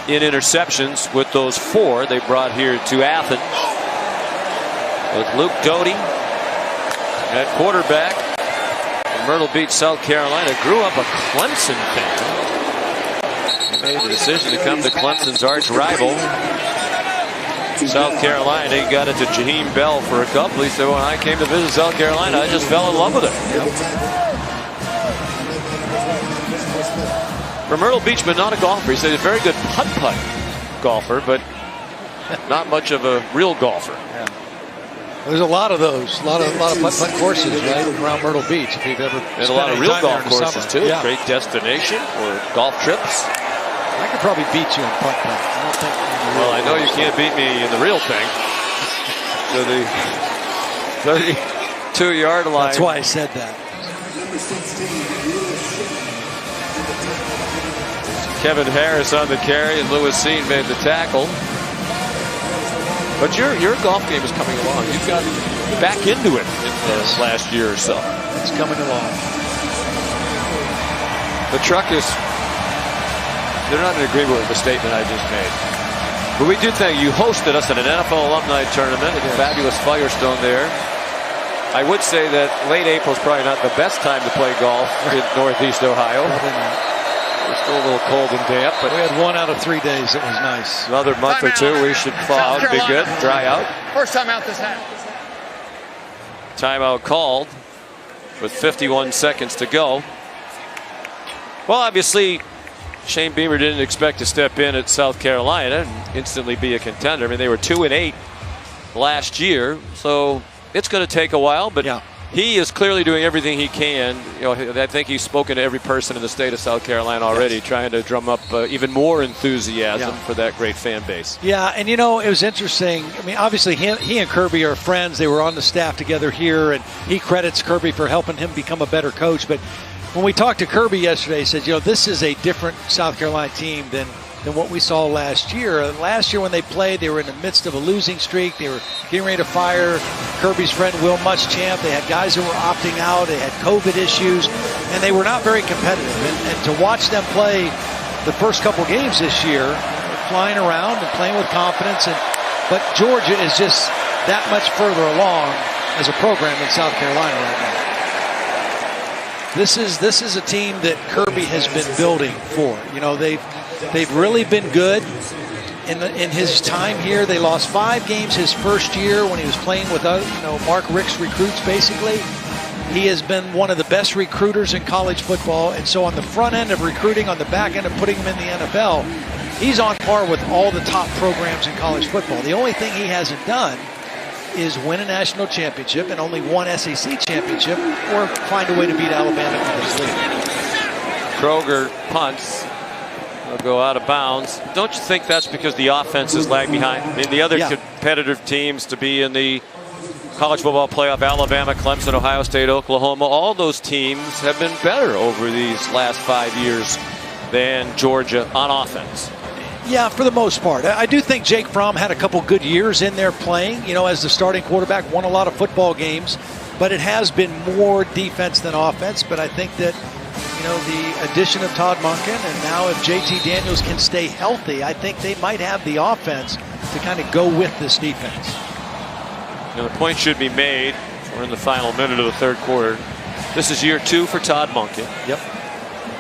in interceptions with those 4 they brought here to Athens. With Luke Doty at quarterback from Myrtle Beach, South Carolina. Grew up a Clemson fan. He made the decision to come to Clemson's arch rival, South Carolina. He got it to Jaheim Bell for a couple. He said, when I came to visit South Carolina, I just fell in love with it. From Myrtle Beach, but not a golfer. He said he's a very good putt-putt golfer, but not much of a real golfer. Yeah. There's a lot of those, a lot of putt-putt courses, right, around Myrtle Beach. If you've ever and a lot of real golf courses too. Yeah. Great destination for golf trips. I could probably beat you in putt-putt. Well, I know you can't beat me in the real thing. To the 32-yard line. That's why I said that. Kevin Harris on the carry, and Lewis Seen made the tackle. But your golf game is coming along. You've got back into it in the last year or so. It's coming along. The truck is, they're not in agreement with the statement I just made. But we do think you hosted us at an NFL alumni tournament at the fabulous Firestone there. I would say that late April is probably not the best time to play golf in Northeast Ohio. We're still a little cold and damp, but we had 1 out of 3 days that was nice. Another month or 2, we should thaw out, be good, dry out. First time out this half. Timeout called with 51 seconds to go. Well, obviously, Shane Beamer didn't expect to step in at South Carolina and instantly be a contender. I mean, they were 2-8 last year, so it's going to take a while, but yeah. He is clearly doing everything he can. You know, I think he's spoken to every person in the state of South Carolina already, yes, trying to drum up even more enthusiasm for that great fan base. Yeah, and you know, it was interesting. I mean, obviously he and Kirby are friends. They were on the staff together here, and he credits Kirby for helping him become a better coach. But when we talked to Kirby yesterday, he said, you know, this is a different South Carolina team than than what we saw last year. Last year when they played, they were in the midst of a losing streak. They were getting ready to fire Kirby's friend Will Muschamp. They had guys who were opting out. They had COVID issues, and they were not very competitive. And to watch them play the first couple games this year, flying around and playing with confidence, but Georgia is just that much further along as a program in South Carolina right now. This is a team that Kirby has been building for. You know, they've really been good in his time here. They lost 5 games his first year when he was playing with Mark Richt's recruits. Basically, he has been one of the best recruiters in college football, and so on the front end of recruiting, on the back end of putting him in the NFL, he's on par with all the top programs in college football. The only thing he hasn't done is win a national championship and only one SEC championship, or find a way to beat Alabama in this league. Kroger punts. Will go out of bounds. Don't you think that's because the offense is lagged behind? I mean, the other competitive teams to be in the college football playoff, Alabama, Clemson, Ohio State, Oklahoma, all those teams have been better over these last 5 years than Georgia on offense. Yeah, for the most part. I do think Jake Fromm had a couple good years in there playing, as the starting quarterback, won a lot of football games, but it has been more defense than offense. But I think that, the addition of Todd Monken, and now if JT Daniels can stay healthy, I think they might have the offense to kind of go with this defense. The point should be made. We're in the final minute of the third quarter. This is year 2 for Todd Monken. Yep.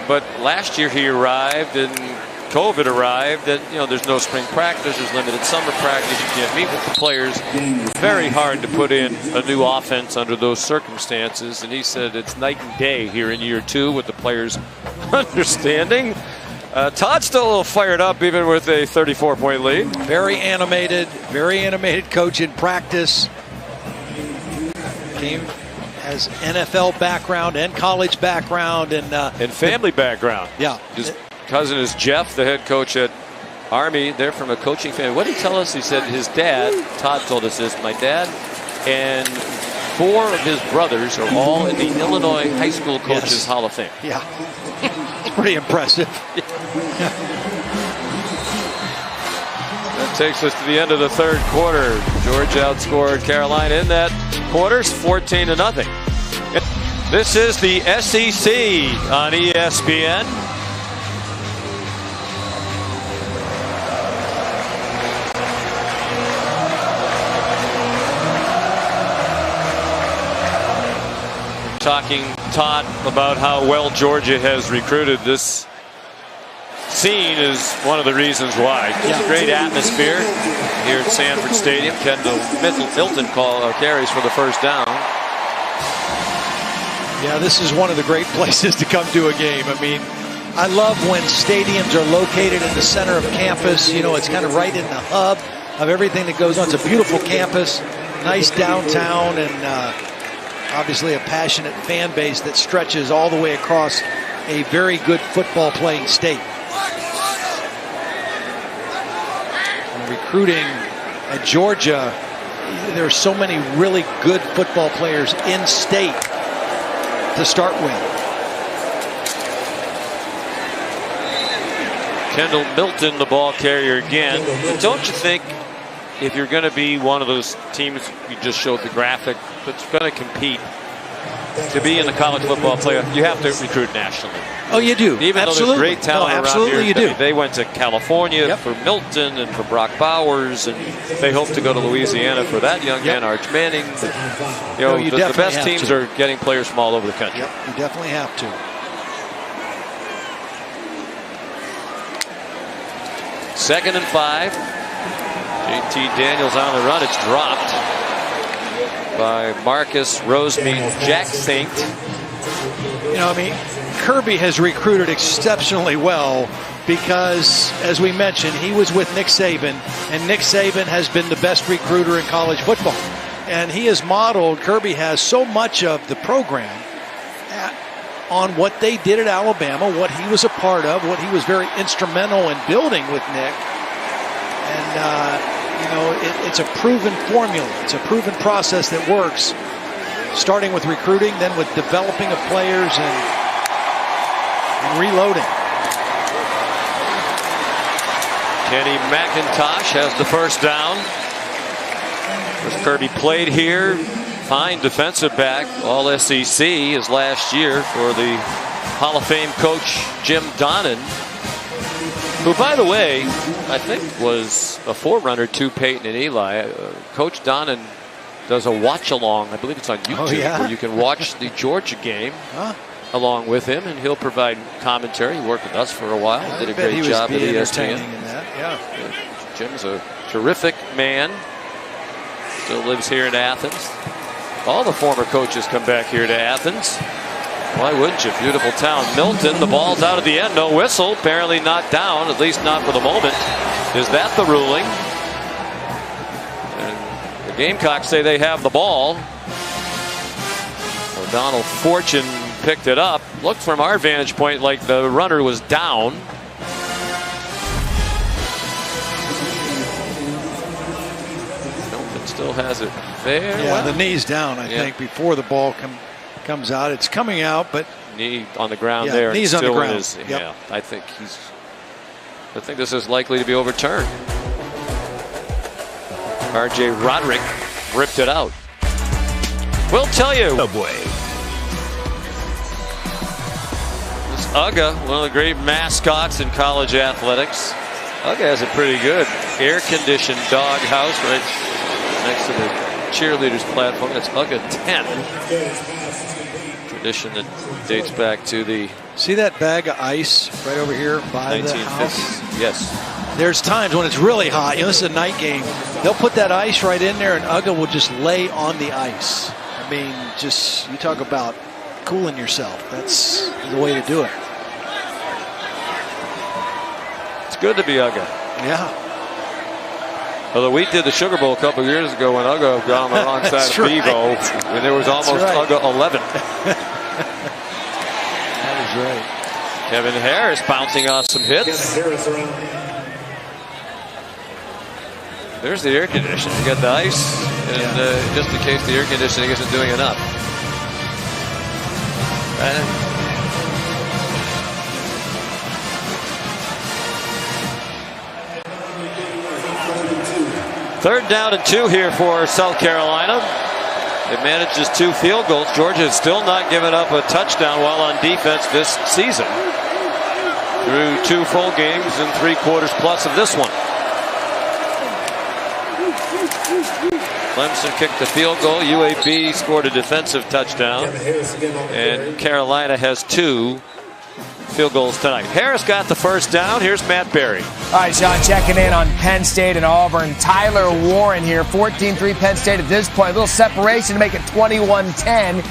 But last year he arrived and COVID arrived, and there's no spring practice, there's limited summer practice, you can't meet with the players. Very hard to put in a new offense under those circumstances, and he said it's night and day here in year 2 with the players understanding. Todd's still a little fired up even with a 34-point lead. Very animated coach in practice. Has NFL background and college background and family background. Yeah. His cousin is Jeff, the head coach at Army. They're from a coaching family. What did he tell us? He said his dad, Todd told us this, my dad and 4 of his brothers are all in the Illinois High School Coaches Hall of Fame. Yeah. It's pretty impressive. That takes us to the end of the third quarter. Georgia outscored Carolina in that quarters 14-0. This is the SEC on ESPN. Talking, Todd, about how well Georgia has recruited. This scene is one of the reasons why. Great atmosphere here at Sanford Stadium. Kendall Milton carries for the first down. Yeah, this is one of the great places to come to a game. I mean, I love when stadiums are located in the center of campus. It's kind of right in the hub of everything that goes on. It's a beautiful campus, nice downtown, and obviously a passionate fan base that stretches all the way across a very good football playing state. And recruiting at Georgia, there are so many really good football players in state to start with. Kendall Milton, the ball carrier again. Don't you think if you're going to be one of those teams, you just showed the graphic, that's going to compete to be in the college football playoff, you have to recruit nationally? Oh, you do. Even absolutely. though there's great talent around absolutely here. You do. They went to California for Milton and for Brock Bowers, and they hope to go to Louisiana for that young man, Arch Manning. The best teams are getting players from all over the country. Yep, you definitely have to. Second and 5. JT Daniels on the run. It's dropped by Marcus Rosemead-Jacksaint. Kirby has recruited exceptionally well because, as we mentioned, he was with Nick Saban, and Nick Saban has been the best recruiter in college football. And he has modeled, Kirby has so much of the program on what they did at Alabama, what he was a part of, what he was very instrumental in building with Nick. And, it's a proven formula. It's a proven process that works, starting with recruiting, then with developing of players and reloading. Kenny McIntosh has the first down. As Kirby played here, fine defensive back, all SEC his last year for the Hall of Fame coach Jim Donnan, who, by the way, I think was a forerunner to Peyton and Eli. Coach Donnan does a watch along, I believe it's on YouTube, where you can watch the Georgia game along with him, and he'll provide commentary. He worked with us for a while, did a great job at ESPN. Jim's a terrific man, still lives here in Athens. All the former coaches come back here to Athens. Why wouldn't you? Beautiful town. Milton, the ball's out of the end, no whistle, apparently not down, at least not for the moment. Is that the ruling? And the Gamecocks say they have the ball. O'Donnell Fortune picked it up. Looked from our vantage point like the runner was down. Milton still has it there. Yeah, the knee's down, I think, before the ball comes out. It's coming out, but knee on the ground there. Knees on the ground. Yeah, I think this is likely to be overturned. R.J. Roderick ripped it out. We'll tell you. Subway. This Uga, one of the great mascots in college athletics. Uga has a pretty good air-conditioned dog house right next to the cheerleaders platform. That's Uga 10. Tradition that dates back to the... See that bag of ice right over here by the house? Yes. There's times when it's really hot. You know, this is a night game. They'll put that ice right in there, and Uga will just lay on the ice. I mean, just, you talk about cooling yourself. That's the way to do it. It's good to be Uga. Yeah. Although we did the Sugar Bowl a couple of years ago when Uga got on the wrong side of Bevo, and there was almost Uga 11. That is right. Kevin Harris bouncing off some hits. There's the air conditioning. You got the ice, and just in case the air conditioning isn't doing enough. Third down and 2 here for South Carolina. It manages 2 field goals. Georgia has still not given up a touchdown while on defense this season. Through 2 full games and 3 quarters plus of this one. Clemson kicked the field goal. UAB scored a defensive touchdown. And Carolina has 2 field goals tonight. Harris got the first down. Here's Matt Berry. All right, Sean, checking in on Penn State and Auburn. Tyler Warren here, 14-3 Penn State at this point. A little separation to make it 21-10.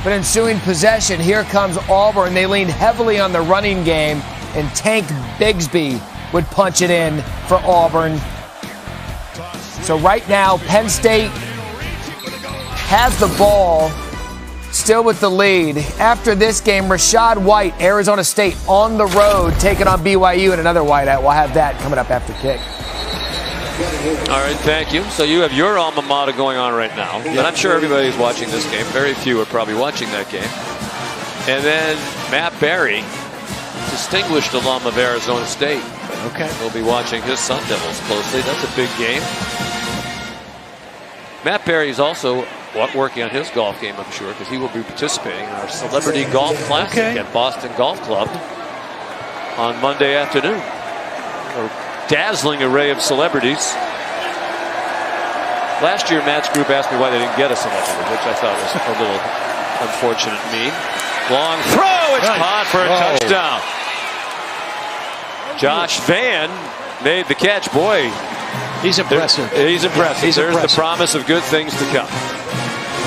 But ensuing possession, here comes Auburn. They leaned heavily on the running game, and Tank Bigsby would punch it in for Auburn. So right now, Penn State has the ball, still with the lead. After this game, Rashad White, Arizona State, on the road, taking on BYU, and another whiteout. We'll have that coming up after kick. All right, thank you. So you have your alma mater going on right now. And I'm sure everybody's watching this game. Very few are probably watching that game. And then Matt Berry, distinguished alum of Arizona State. Okay. We'll be watching his Sun Devils closely. That's a big game. Matt Berry is also working on his golf game, I'm sure, because he will be participating in our Celebrity Golf Classic at Boston Golf Club on Monday afternoon. A dazzling array of celebrities. Last year, Matt's group asked me why they didn't get a celebrity, which I thought was a little unfortunate and mean. Long throw, it's caught for a touchdown. Josh Vann made the catch. Boy, he's impressive. He's impressive. There's the promise of good things to come.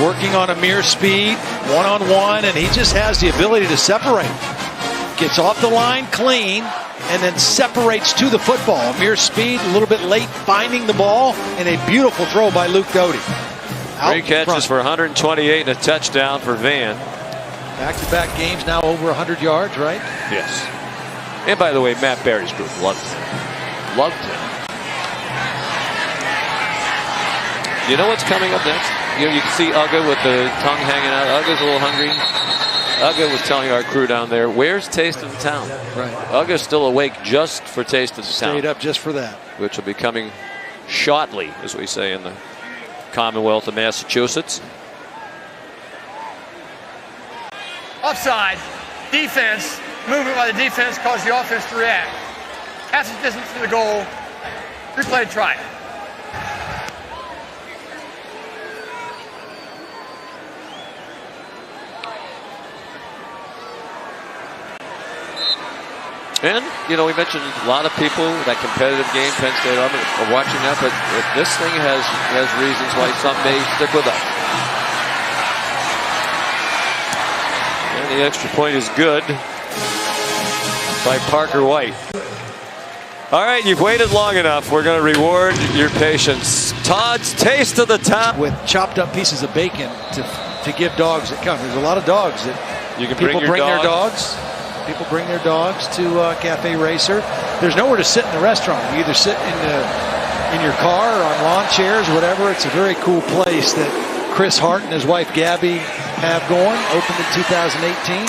Working on Amir speed, one-on-one, and he just has the ability to separate. Gets off the line clean, and then separates to the football. Amir speed, a little bit late finding the ball, and a beautiful throw by Luke Doty. 3 catches for 128 and a touchdown for Vann. Back-to-back games now over 100 yards, right? Yes. And by the way, Matt Berry's group loved him. Loved him. You know what's coming up next? You can see Uga with the tongue hanging out. Uga's a little hungry. Ugga was telling our crew down there, where's Taste of the Town? Right. Ugga's still awake just for Taste of the Town. Stayed up just for that. Which will be coming shortly, as we say in the Commonwealth of Massachusetts. Offside. Defense. Movement by the defense caused the offense to react. Half the distance to the goal. Replay try. And, you know, we mentioned a lot of people, that competitive game, Penn State are watching that, but this thing has reasons why some may stick with us. And the extra point is good by Parker White. All right, you've waited long enough. We're going to reward your patience. Todd's Taste of the Town. With chopped up pieces of bacon to give dogs that come. There's a lot of dogs that you can people bring their dogs. People bring their dogs to Cafe Racer. There's nowhere to sit in the restaurant. You either sit in your car or on lawn chairs, whatever. It's a very cool place that Chris Hart and his wife Gabby have going. Opened in 2018.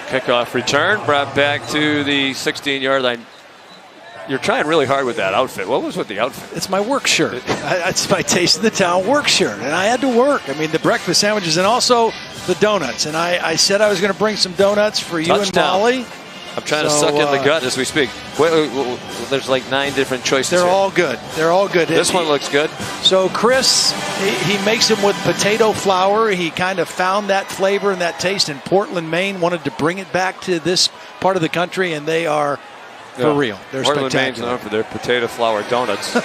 Kickoff return brought back to the 16-yard line. You're trying really hard with that outfit. What was with the outfit? It's my work shirt. It's my Taste of the Town work shirt. And I had to work. I mean, the breakfast sandwiches and also the donuts. And I said I was going to bring some donuts for you Touchdown. and Molly. I'm trying to suck in the gut as we speak. There's like 9 different choices. They're here. all good. They're all good. This one looks good. So Chris, he makes them with potato flour. He kind of found that flavor and that taste in Portland, Maine. Wanted to bring it back to this part of the country, and they are for real. They're Portland, Maine's spectacular. known for their potato flour donuts.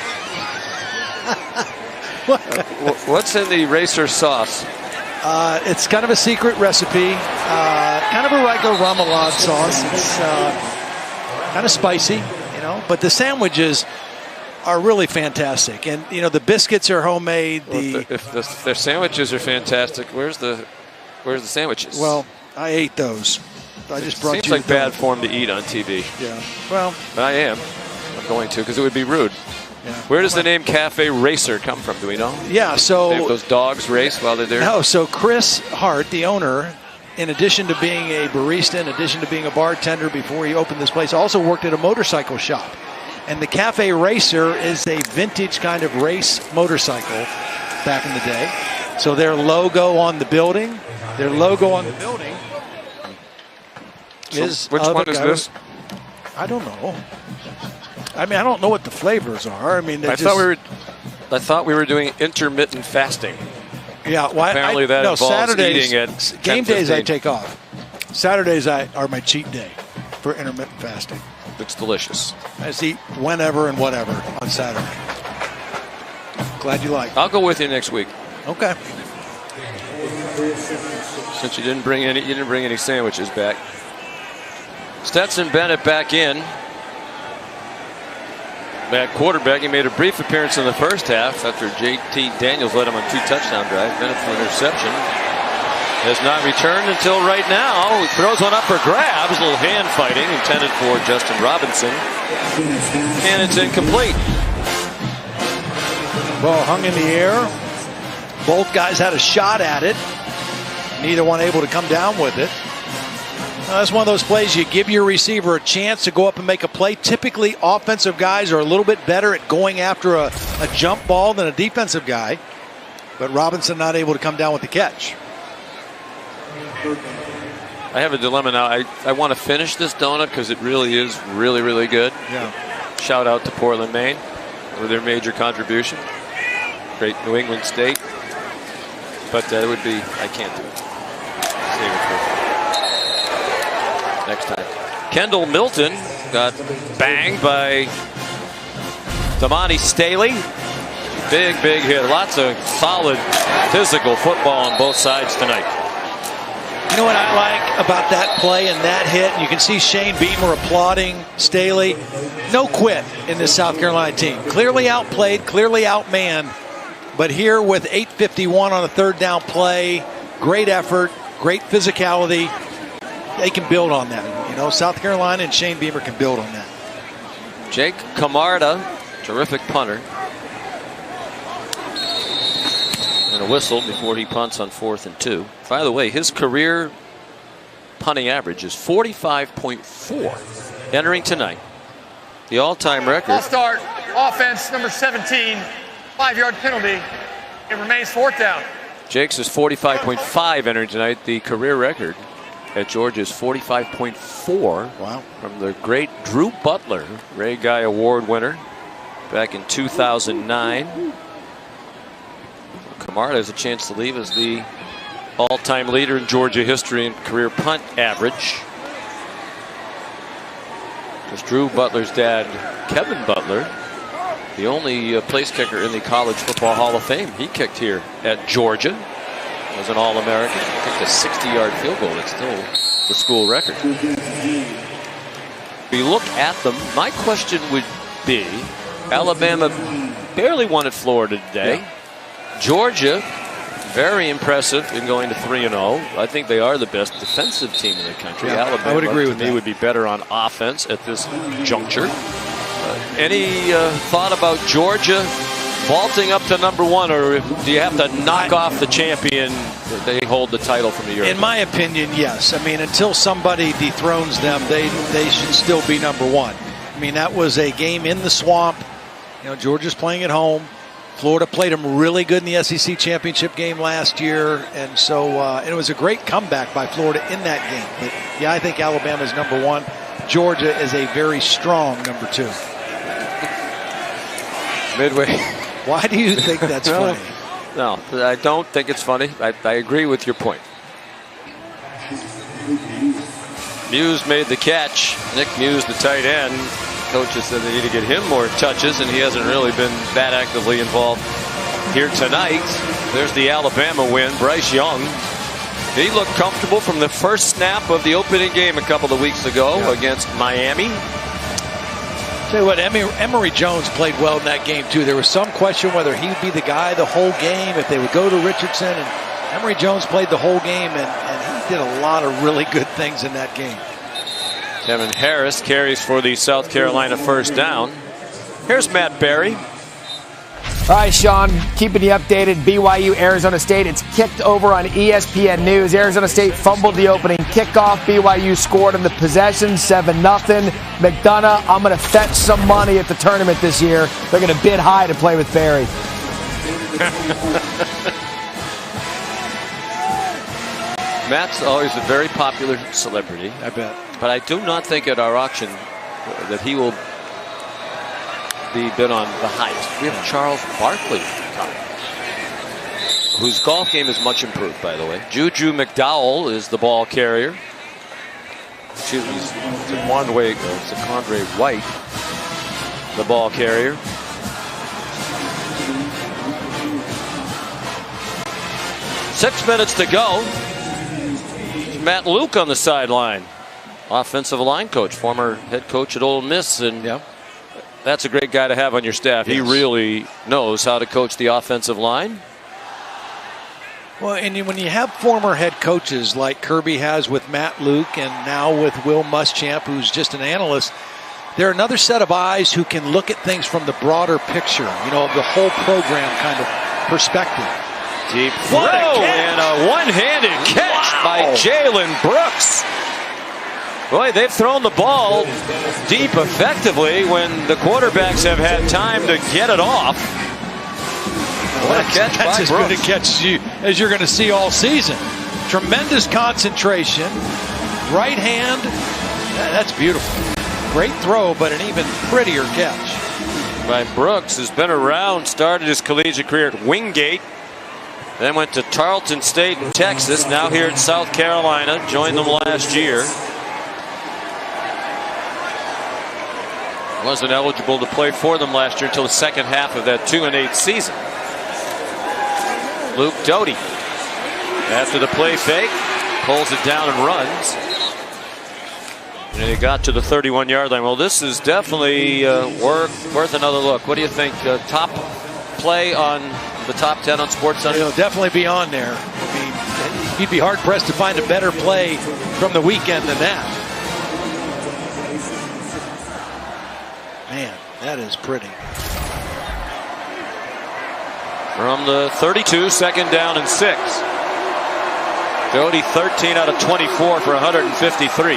What's in the Racer sauce? It's kind of a secret recipe. Kind of a regular remoulade sauce. It's kind of spicy, you know. But the sandwiches are really fantastic, and you know the biscuits are homemade. Well, if their sandwiches are fantastic, where's the sandwiches? Well, I ate those. I just brought Seems you like bad form to eat on TV. Yeah. Well, I am. I'm going to because it would be rude. Yeah. Where does the name Cafe Racer come from? Do we know? Yeah. So those dogs race while they're there. No. So Chris Hart, the owner, in addition to being a barista, in addition to being a bartender before he opened this place, also worked at a motorcycle shop. And the Cafe Racer is a vintage kind of race motorcycle back in the day. So their logo on the building, is which one is this? I don't know. I mean, I don't know what the flavors are. I mean, I thought we were doing intermittent fasting. Yeah, well, apparently that involves Saturdays, eating at game days 10:15. I take off. Saturdays are my cheat day for intermittent fasting. It's delicious. I just eat whenever and whatever on Saturday. Glad you like it. I'll go with you next week. Okay. Since you didn't bring any sandwiches back. Stetson Bennett back in. At quarterback, he made a brief appearance in the first half after J.T. Daniels led him on 2 touchdown drives. Bennett for interception. Has not returned until right now. He throws one up for grabs. A little hand fighting intended for Justin Robinson. And it's incomplete. Ball hung in the air. Both guys had a shot at it. Neither one able to come down with it. Now, that's one of those plays you give your receiver a chance to go up and make a play. Typically, offensive guys are a little bit better at going after a jump ball than a defensive guy. But Robinson not able to come down with the catch. I have a dilemma now. I want to finish this donut because it really is really, really good. Yeah. Shout out to Portland, Maine for their major contribution. Great New England state. But it would be, I can't do it. Save it for next time. Kendall Milton got banged by Damani Staley. Big hit. Lots of solid physical football on both sides tonight. You know what I like about that play and that hit? And you can see Shane Beamer applauding Staley. No quit in this South Carolina team. Clearly outplayed, clearly outmanned. But here with 8:51 on a 3rd down play, great effort, great physicality. They can build on that. You know, South Carolina and Shane Beamer can build on that. Jake Camarda, terrific punter. And a whistle before he punts on 4th and 2. By the way, his career punting average is 45.4 entering tonight. The all-time record. Ball start, offense number 17, 5-yard penalty. It remains 4th down. Jake's is 45.5 entering tonight. The career record at Georgia is 45.4. Wow. From the great Drew Butler, Ray Guy Award winner back in 2009. Camarda has a chance to leave as the all-time leader in Georgia history in career punt average. Because Drew Butler's dad, Kevin Butler, the only place kicker in the College Football Hall of Fame. He kicked here at Georgia as an All-American. Kicked a 60-yard field goal. It's still the school record. If you look at them, my question would be, Alabama barely won at Florida today. Yeah. Georgia, very impressive in going to 3-0. I think they are the best defensive team in the country. Yeah, Alabama, I would agree with me, would be better on offense at this juncture. Any thought about Georgia vaulting up to #1, or do you have to knock off the champion that they hold the title from a year ago? In my opinion, yes. I mean, until somebody dethrones them, they should still be #1. I mean, that was a game in the swamp. You know, Georgia's playing at home. Florida played them really good in the SEC championship game last year, and so it was a great comeback by Florida in that game. But yeah, I think Alabama's #1. Georgia is a very strong #2. Midway. Why do you think that's funny? No, I don't think it's funny. I agree with your point. Muse made the catch. Nick Muse, the tight end. Coaches said they need to get him more touches, and he hasn't really been that actively involved here tonight. There's the Alabama win. Bryce Young, he looked comfortable from the first snap of the opening game a couple of weeks ago against Miami. Tell you what, Emory Jones played well in that game too. There was some question whether he would be the guy the whole game, if they would go to Richardson, and Emory Jones played the whole game, and he did a lot of really good things in that game. Kevin Harris carries for the South Carolina first down. Here's Matt Berry. All right, Sean, keeping you updated. BYU, Arizona State. It's kicked over on ESPN News. Arizona State fumbled the opening kickoff. BYU scored in the possession, 7-0. McDonough, I'm going to fetch some money at the tournament this year. They're going to bid high to play with Berry. Matt's always a very popular celebrity. I bet. But I do not think at our auction that he will be bid on the highest. We have Charles Barkley, whose golf game is much improved, by the way. Juju McDowell is the ball carrier. Excuse me, Zaquandre White, the ball carrier. Six minutes to go. Matt Luke on the sideline. Offensive line coach, former head coach at Ole Miss, and that's a great guy to have on your staff. Yes. He really knows how to coach the offensive line. Well, and when you have former head coaches like Kirby has with Matt Luke, and now with Will Muschamp, who's just an analyst, they're another set of eyes who can look at things from the broader picture, you know, the whole program kind of perspective. Deep throw and a one-handed catch by Jalen Brooks. Boy, they've thrown the ball deep effectively when the quarterbacks have had time to get it off. What a catch by Brooks. That's as good a catch as you're going to see all season. Tremendous concentration. Right hand. That's beautiful. Great throw, but an even prettier catch. By Brooks, has been around, started his collegiate career at Wingate. Then went to Tarleton State in Texas. Now here at South Carolina. Joined them last year. Wasn't eligible to play for them last year until the second half of that 2-8 season. Luke Doty, after the play fake, pulls it down and runs. And he got to the 31-yard line. Well, this is definitely worth another look. What do you think? Top play on the top 10 on SportsCenter? It'll definitely be on there. I mean, you'd be hard-pressed to find a better play from the weekend than that. Man, that is pretty. from the 32, 2nd down and 6. Doty 13 out of 24 for 153.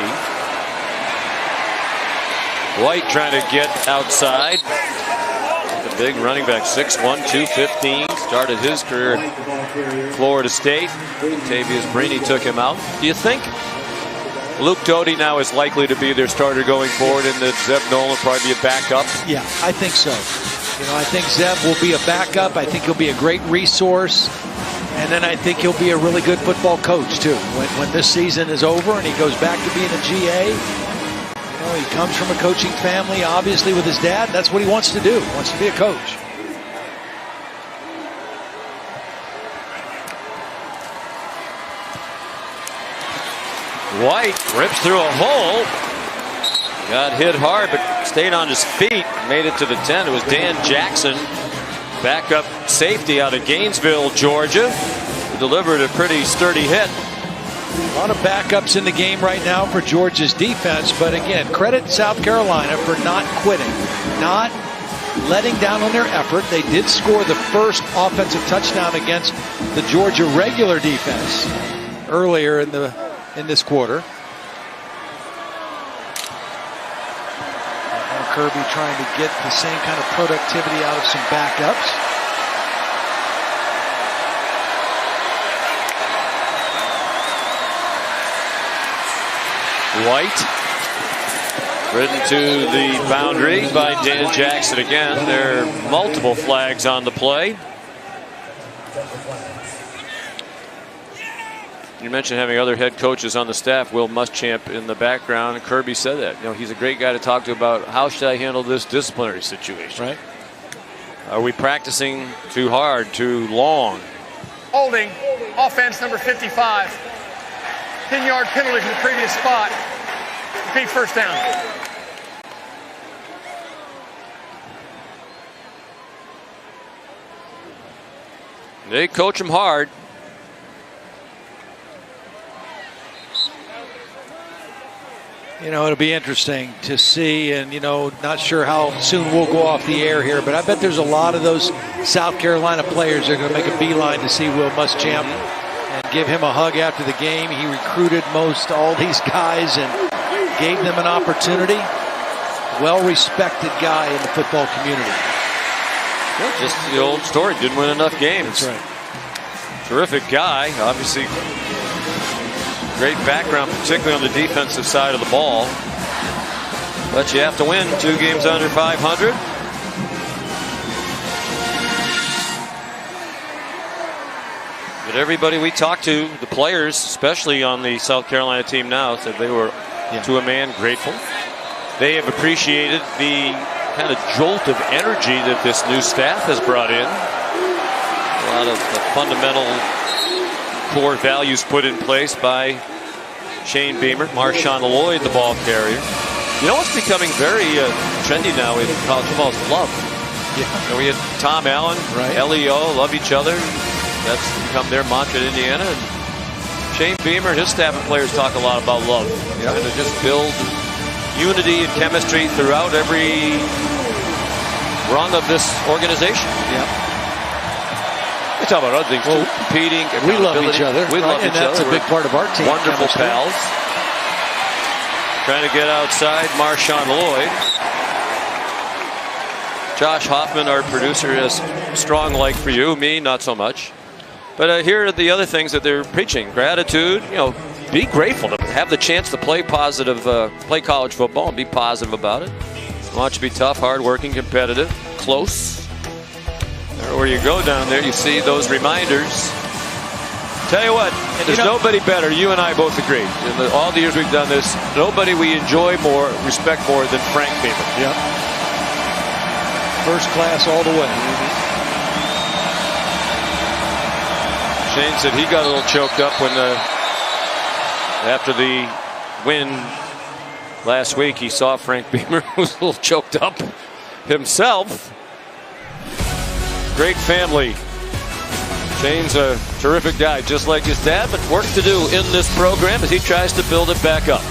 White trying to get outside. The big running back, 6'1", 215. Started his career at Florida State. Tavius Brini took him out. Do you think Luke Doty now is likely to be their starter going forward, and that Zeb Nolan will probably be a backup? Yeah, I think so. I think Zeb will be a backup. I think he'll be a great resource. And then I think he'll be a really good football coach, too. When this season is over and he goes back to being a GA, he comes from a coaching family, obviously, with his dad. That's what he wants to do. He wants to be a coach. White rips through a hole. Got hit hard, but stayed on his feet. Made it to the 10. It was Dan Jackson, backup safety out of Gainesville, Georgia, who delivered a pretty sturdy hit. A lot of backups in the game right now for Georgia's defense, but again, credit South Carolina for not quitting, not letting down on their effort. They did score the first offensive touchdown against the Georgia regular defense earlier in this quarter. And Kirby trying to get the same kind of productivity out of some backups. White ridden to the boundary by Dan Jackson again. There are multiple flags on the play. You mentioned having other head coaches on the staff. Will Muschamp in the background. Kirby said that. He's a great guy to talk to about how should I handle this disciplinary situation. Right. Are we practicing too hard, too long? Holding, offense number 55. 10-yard penalty from the previous spot. Repeat first down. They coach him hard. It'll be interesting to see, and not sure how soon we'll go off the air here, but I bet there's a lot of those South Carolina players that are going to make a beeline to see Will Muschamp and give him a hug after the game. He recruited all these guys and gave them an opportunity. Well-respected guy in the football community. Yeah, just the old story, didn't win enough games. That's right. Terrific guy, obviously. Great background, particularly on the defensive side of the ball. But you have to win 2 games under 500. But everybody we talked to, the players, especially on the South Carolina team now, said they were, to a man, grateful. They have appreciated the kind of jolt of energy that this new staff has brought in. A lot of the fundamental core values put in place by Shane Beamer. Marshawn Lloyd, the ball carrier. What's becoming very trendy now in college football is love. Yeah. We had Tom Allen, LEO, love each other. That's become their mantra in Indiana. And Shane Beamer and his staff and players talk a lot about love. And to just build unity and chemistry throughout every rung of this organization. We talk about other things too. Competing, we love each other. We love each other. That's a big part of our team. Wonderful pals. Trying to get outside Marshawn Lloyd. Josh Hoffman, our producer, has strong like for you. Me, not so much. But here are the other things that they're preaching. Gratitude. Be grateful to have the chance to play positive, play college football and be positive about it. I want you to be tough, hardworking, competitive, close. Where you go down there, you see those reminders. Tell you what, there's nobody better. You and I both agree. In all the years we've done this, nobody we enjoy more, respect more than Frank Beamer. Yep. First class all the way. Shane said he got a little choked up when after the win last week, he saw Frank Beamer was a little choked up himself. Great family. Shane's a terrific guy, just like his dad, but work to do in this program as he tries to build it back up.